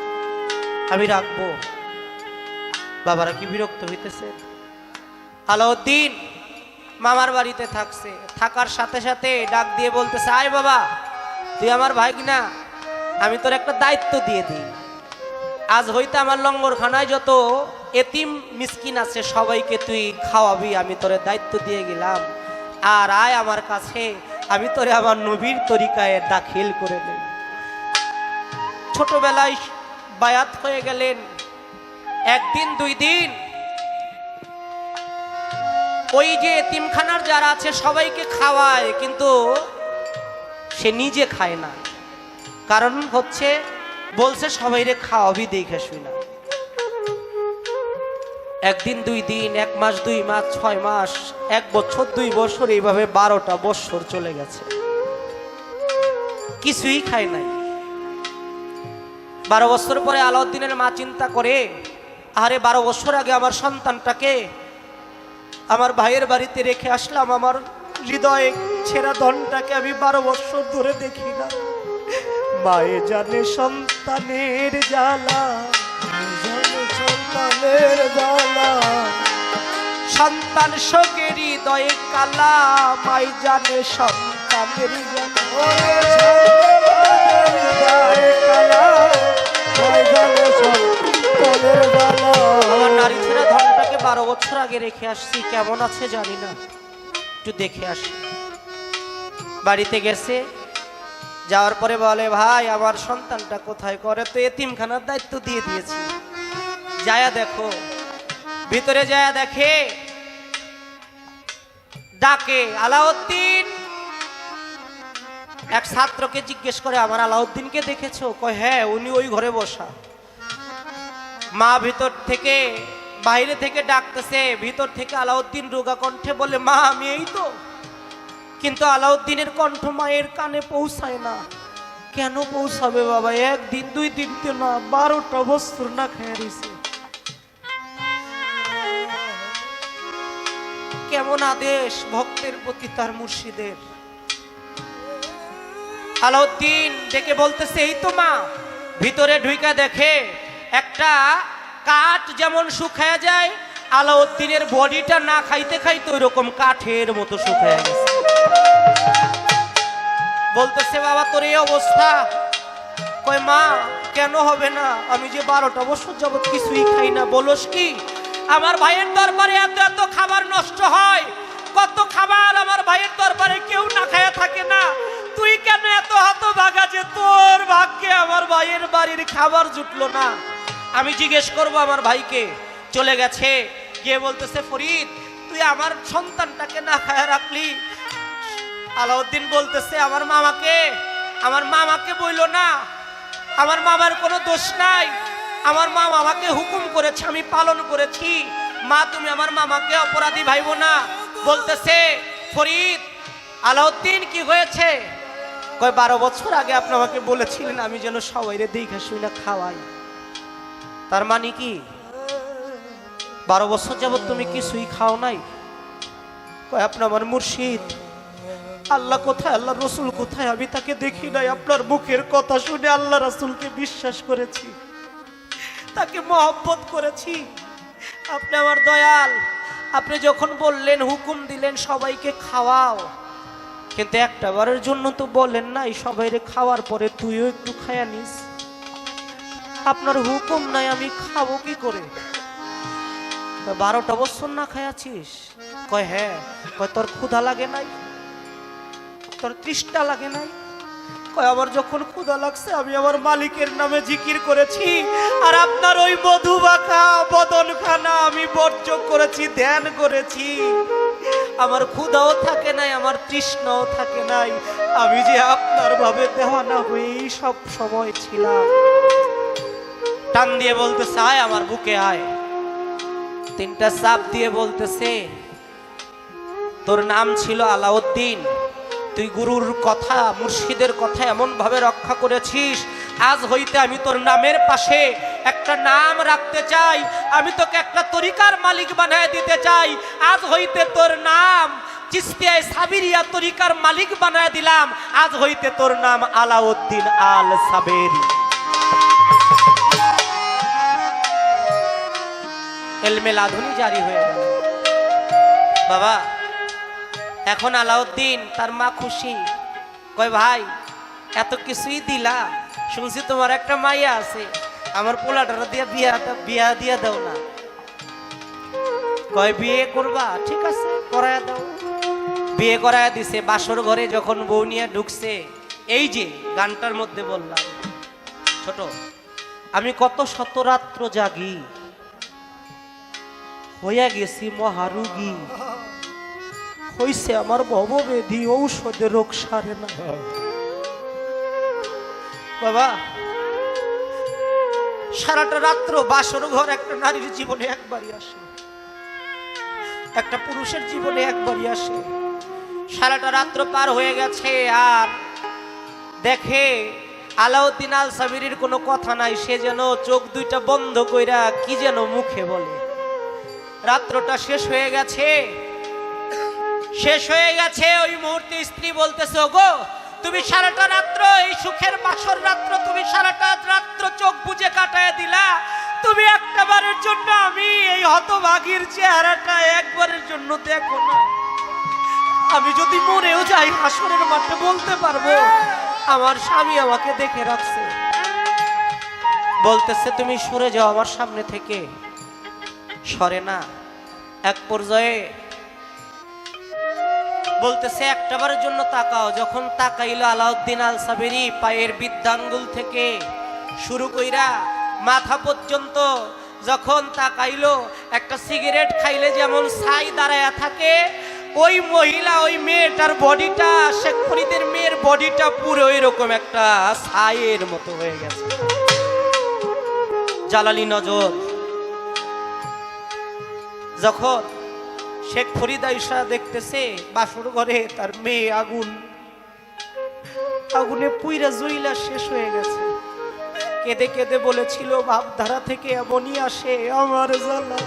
আমি রাখবো। বাবারা কি বিরক্ত হইতেছে। আলাউদ্দিন মামার বাড়িতে থাকছে, থাকার সাথে সাথে ডাক দিয়ে বলতেছে, আয় বাবা, তুই আমার ভাইগনা, আমি তোর একটা দায়িত্ব দিয়ে দিই। আজ হইতে আমার লঙ্গরখানায় যত এতিম মিসকিন আছে সবাইকে তুই খাওয়াবি, আমি তোরে দায়িত্ব দিয়ে গেলাম। আর আয় আমার কাছে, আমি তোরে আমার নবীর তরিকায় দাখিল করে দেই। ছোটবেলায় বায়াত হয়ে গেলেন। একদিন দুই দিন ওই যে এতিমখানার যারা আছে সবাইকে খাওয়ায়, কিন্তু সে নিজে খায় না। কারণ হচ্ছে বলছে সবাইরে খাওয়াবি দেখে শুই না। একদিন দুই দিন, 1 মাস 2 মাস 6 মাস 1 বছর 2 বছর, এইভাবে 12টা বছর চলে গেছে, কিছুই খায় নাই। 12 বছর পরে আলাউদ্দিনের মা চিন্তা করে, আরে 12 বছর আগে আমার সন্তানটাকে আমার ভাইয়ের বাড়িতে রেখে আসলাম, আমার হৃদয়ে ছেঁড়া ধনটাকে আমি 12 বছর ধরে দেখি না। মায়ে জানে সন্তানের জ্বালা, সন্তানের জ্বালা, সন্তান শোকের হৃদয়ে কালা, মাই জানে সন্তানের আমার নারী ছেড়া ধনটাকে 12 বছর আগে রেখে আসছি, কেমন আছে জানি না, একটু দেখে আসি। বাড়িতে গেছে, যাওয়ার পরে বলে, ভাই আমার সন্তানটা কোথায়? করে তো এতিমখানার দায়িত্ব দিয়ে দিয়েছি, যায়া দেখো। ভিতরে যায়া দেখে, ডাকে আলাউদ্দিন। এক ছাত্রকে জিজ্ঞেস করে, আমার আলাউদ্দিনকে দেখেছো? কয় হ্যাঁ, উনি ওই ঘরে বসা। মা ভিতর থেকে বাইরে থেকে ডাকতেছে, ভিতর থেকে আলাউদ্দিন রোগা কণ্ঠে বলে, মা আমি এই তো। কিন্তু আলাউদ্দিনের কণ্ঠ মায়ের কানে পৌঁছায় না। কেন পৌঁছাবে বাবা? 1 দিন 2 দিন তো না, 12টা বছর না খেয়ে রয়েছে। কেমন আদেশ ভক্তের প্রতি তার মুর্শিদের। আলাউদ্দিন ডেকে বলতেছে, এই তো মা। ভিতরে ঢুইকা দেখে একটা কাঠ যেমন শুকায়া যায়, আলাউদ্দিনের বডিটা না খাইতে খাইতে ওই রকম কাঠের মতো শুকায়া গেছে। বলতেছে, বাবা তোর এই অবস্থা? কয় মা কেন হবে না, আমি যে 12টা বছর যাবত কিছুই খাই না। বলস কি? আমার ভাইয়ের দরবারে এত এত খাবার নষ্ট হয়, কত খাবার আমার ভাইয়ের দরবারে কেউ না খায়া থাকে না। তুই কেন এত হতভাগা যে তোর ভাগ্যে আমার ভাইয়ের বাড়ির খাবার জুটলো না? আমি জিজ্ঞেস করব আমার ভাইকে। চলে গেছে, গিয়ে বলতেছে, ফরিদ তুই আমার সন্তানটাকে না খায়া রাখলি। আলাউদ্দিন বলতেছে, আমার মামাকে বইল না, আমার মামার কোনো দোষ নাই, আমার মা মামাকে হুকুম করেছে, আমি পালন করেছি। মা তুমি আমার মামাকে অপরাধী ভাইব না। বলতেছে, ফরিদ আলাউদ্দিন কি হয়েছে? কয় 12 বছর আগে আপনি আমাকে বলেছিলেন আমি যেন সবাইরে দেখে শুই না খাওয়াই। তার মানে কি 12 বছর যাবত তুমি কিছুই খাও নাই? কয় আপনি আমার মুর্শিদ, আল্লাহ কোথায়, আল্লাহ রসুল কোথায়, আমি তাকে দেখি নাই। আপনার মুখের কথা শুনে আল্লাহ রসুলকে বিশ্বাস করেছি, তাকে মহব্বত করেছি। আপনি আমার দয়াল, আপনি যখন বললেন, হুকুম দিলেন সবাইকে খাওয়াও, কিন্তু একটা বারের জন্য তো বলেন নাই সবাইরে খাওয়ার পরে তুইও একটু খায়া নিস। আপনার হুকুম নাই, আমি খাবো কি করে? 12টা বছর না খায়াছিস? কয় হ্যাঁ। কয় তোর ক্ষুধা লাগে নাই, তোর তৃষ্ণা লাগে নাই? কয় আমার যখন ক্ষুধা লাগছে আমি আমার মালিকের নামে জিকির করেছি, আর আপনার ওই মধুমাখা বদনখানা আমি বর্জ্য করেছি, ধ্যান করেছি। আমার ক্ষুধাও থাকে নাই, আমার তৃষ্ণাও থাকে নাই। আমি যে আপনার ভাবে দেওয়ানা হয়েই সব সময় ছিলাম। টান দিয়ে বলতেছে আয় আমার বুকে আয়। 3টা চাপ দিয়ে বলতেছে তোর নাম ছিল আলাউদ্দিন, তুই গুরুর কথা, মুর্শিদের কথা এমন ভাবে রক্ষা করেছিস, আজ হইতে আমি তোর নামের পাশে একটা নাম রাখতে চাই, আমি তোকে একটা তরিকার মালিক বানায় দিতে চাই। আজ হইতে তোর নাম চিশতিয়া সাবিরিয়া তরিকার মালিক বানায় দিলাম, আজ হইতে তোর নাম আলাউদ্দিন আল সাবেরি। এলমে লাধুনি জারি হয়ে গেল। বাবা এখন আলাউদ্দিন তার মা খুশি। কয় ভাই এত কিছুই দিলা, শুনছি তোমার একটা মাইয়া আছে, আমার পোলাটার দিয়ে বিয়া দিয়া দাও না। কয় বিয়ে করবা? ঠিক আছে করায়া দাও। বিয়ে করায়া দিছে। বাসর ঘরে যখন বউ নিয়ে ঢুকছে, এই যে গানটার মধ্যে বললাম, ছোট আমি কত শতরাত্র জাগি, হইয়া গেছি মহারুগী, হইছে আমার ভববেধি, ঔষধে রোগ সারে না। বাবা সারাটা রাত্র বাসর ঘর একটা নারীর জীবনে একবারই আসে, একটা পুরুষের জীবনে একবারই আসে। সারাটা রাত্র পার হয়ে গেছে, আর দেখে আলাউদ্দিন আল সাবিরির কোনো কথা নাই, সে যেন চোখ দুইটা বন্ধ কইরা কি যেন মুখে বলে। রাত্রটা শেষ হয়ে গেছে, শেষ হয়ে গেছে। ওই মুহূর্তে স্ত্রী বলতেছে ওগো তুমি সারাটা রাত্র এই সুখের বাসর রাত্র তুমি সারাটা রাত্র চোখ বুজে কাটায় দিলা, তুমি একবারের জন্য আমি এই হতভাগীর চেহারাটা একবারের জন্য দেখো না। আমি যদি মরেও যাই হাসরের মাঠে বলতে পারবো আমার স্বামী আমাকে দেখে রাখছে। বলতেছে তুমি সরে যাও আমার সামনে থেকে, সরে না। এক পর্যায়ে বলতেছে একটাবারের জন্য তাকাও। যখন তাকাইলো আলাউদ্দিন আল সাবেরি পায়ের বৃদ্ধাঙ্গুল থেকে শুরু কইরা মাথা পর্যন্ত যখন তাকাইলো, একটা সিগারেট খাইলে যেমন ছাই দাঁড়ায়া থাকে, ওই মহিলা ওই মেয়েটার বডিটা, শেখ ফরিদের মেয়ের বডিটা পুরো এরকম একটা ছাইয়ের মতো হয়ে গেছে। জালালি নজর। যখন শেখ ফরিদা ঈশা দেখতেছে বাসর ঘরে তার মেয়ে আগুনে পুইরা জুইলা শেষ হয়ে গেছে, কেঁদে কেঁদে বলেছিল ভাবধারা থেকে এমনই আসে আমার জ্বালা।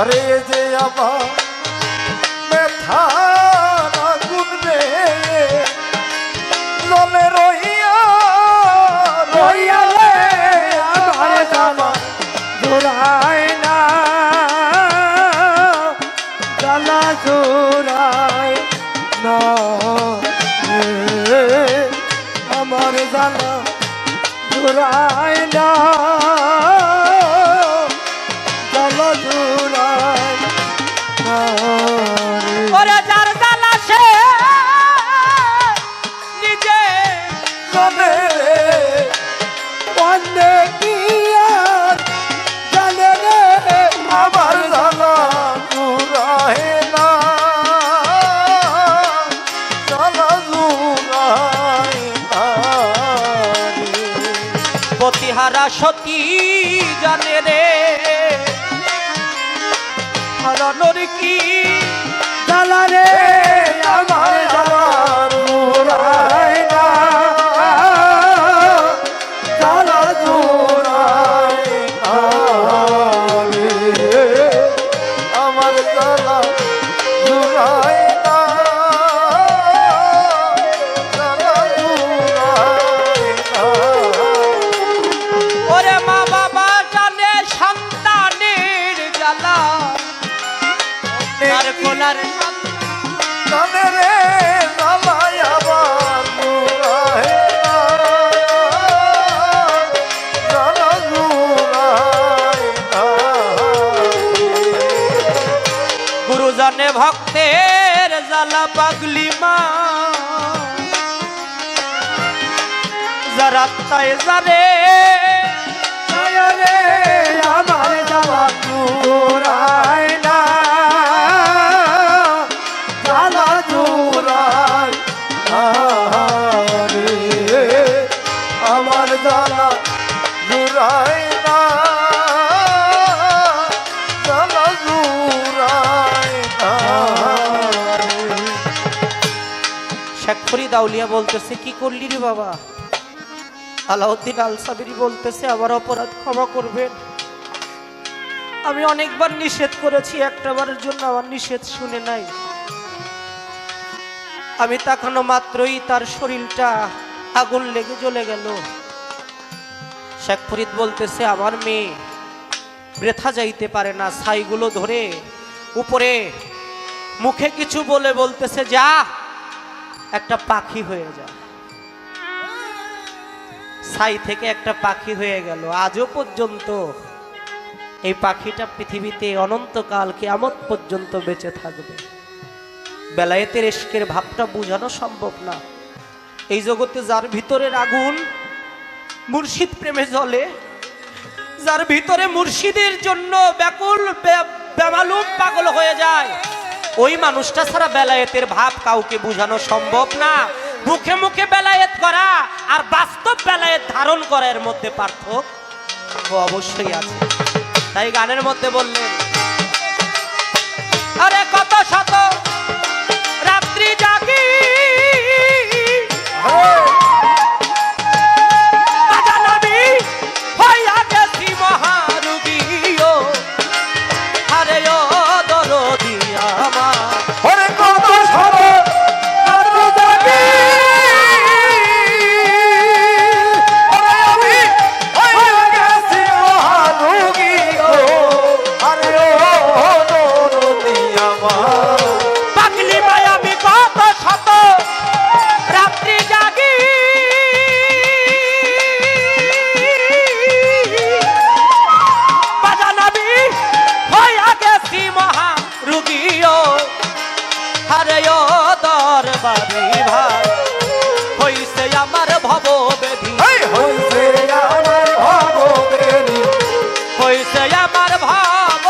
अरे जे আমার ব্যথার আগুন রে জলে রহিয়া রহিয়া রে আমার জানা জোড়ায় না জ্বালা জোড়ায় না রে, আমার জ্বালা জোড়ায় না জ্বালা জোড়ায় না রে। ওরে যার জ্বালা সে নিজে জানে রে অনেক কি আর জানে রে আমার জ্বালা জোড়ায় না জ্বালা জোড়ায় না রে। পতিহারা সতী জানে রে হারানোর কি জ্বালা রে আমার জ্বালা জোড়ায় না জ্বালা জোড়ায় না রে, আমার জ্বালা জোড়ায় না জ্বালা জোড়ায় না। ওরে মা বাবা জানে সন্তানের জ্বালা তার কোলার জানে রে জ্বালায় আমার জোড়ায় না জ্বালা জোড়ায় না রে। গুরু জানে ভক্তের জ্বালা পাগলি মা যারা তাই জানে রে আমার জ্বালা জোড়ায় না জ্বালা জোড়ায় না রে, আমার জ্বালা জোড়ায় না জ্বালা জোড়ায় না রে। শেখ ফরিদ আউলিয়া বলতেছে কি করলি রে বাবা? আলাউদ্দিন আল সাবিরি বলতেছে আমার অপরাধ ক্ষমা করবেন, আমি অনেকবার নিষেধ করেছি, একটাবারের জন্য আমার নিষেধ শুনে নাই। আমি তাকানো মাত্রই তার শরীরটা আগুন লেগে জ্বলে গেল। শেখ ফরিদ বলতেছে আমার মেয়ে বৃথা যাইতে পারে না, ছাইগুলো ধরে উপরে মুখে কিছু বলে বলতেছে যা একটা পাখি হয়ে যা। ছাই থেকে একটা পাখি হয়ে গেল। আজও পর্যন্ত এই পাখিটা পৃথিবীতে অনন্তকাল কিয়ামত পর্যন্ত বেঁচে থাকবে। বেলায়েতের ইশকের ভাবটা বোঝানো সম্ভব না। এই জগতে যার ভিতরের আগুন মুর্শিদ প্রেমে জ্বলে, যার ভিতরে মুর্শিদের জন্য ব্যাকুল বেমালুম পাগল হয়ে যায়, ওই মানুষটা ছাড়া বেলায়েতের ভাব কাউকে বোঝানো সম্ভব না। মুখে মুখে বেলায়েত করা আর বাস্তব বেলায়েত ধারণ করার মধ্যে পার্থক্য অবশ্যই আছে। তাই গানের মধ্যে বললেন আরে কত শত রাত্রি জাগি আজানবী হইয়া গেছি মহারোগী ও আরে ও দরদি আমার ওরে কত সবে রাত্রি জাগি ওরে আমি হয়ে গেছি মহারোগী গো আরে ও দরদি আমার পাগলি মায়া আমি কত শত রাত্রি জাগি বাজানবী হইয়া গেছি মহারোগী ও আরে ও দরবারি ভাই হইছে আমার ভব বেধি এই হইছে আমার ভববেরি হইছে আমার ভব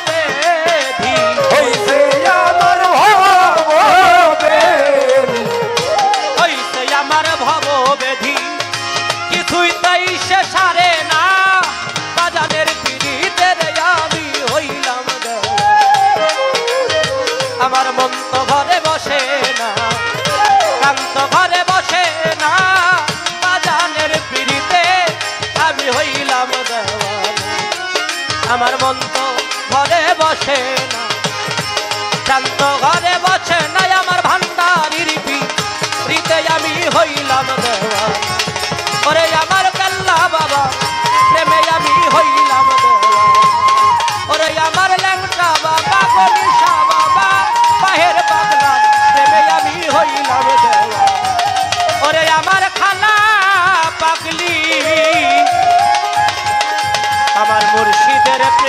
বেধি হইছে আমার ভববেরি হইছে আমার ভব বেধি কিছুই তাই সে সারে না বাজানের পিড়িতের আমি হইলাম দেওয়া। আমার মন তো ঘরে বসে না, কান্ত ঘরে বসে না, বাজানের পিড়িতে আমি হইলাম দেওয়া। আমার মন তো ঘরে বসে না, শান্ত ঘরে বসে নাই, আমার ভান্ডারির পিড়িতে আমি হইলাম দেওয়া। ওরে আমার কাল্লা বাবা প্রেমে আমি হইলাম দেওয়া। तेरे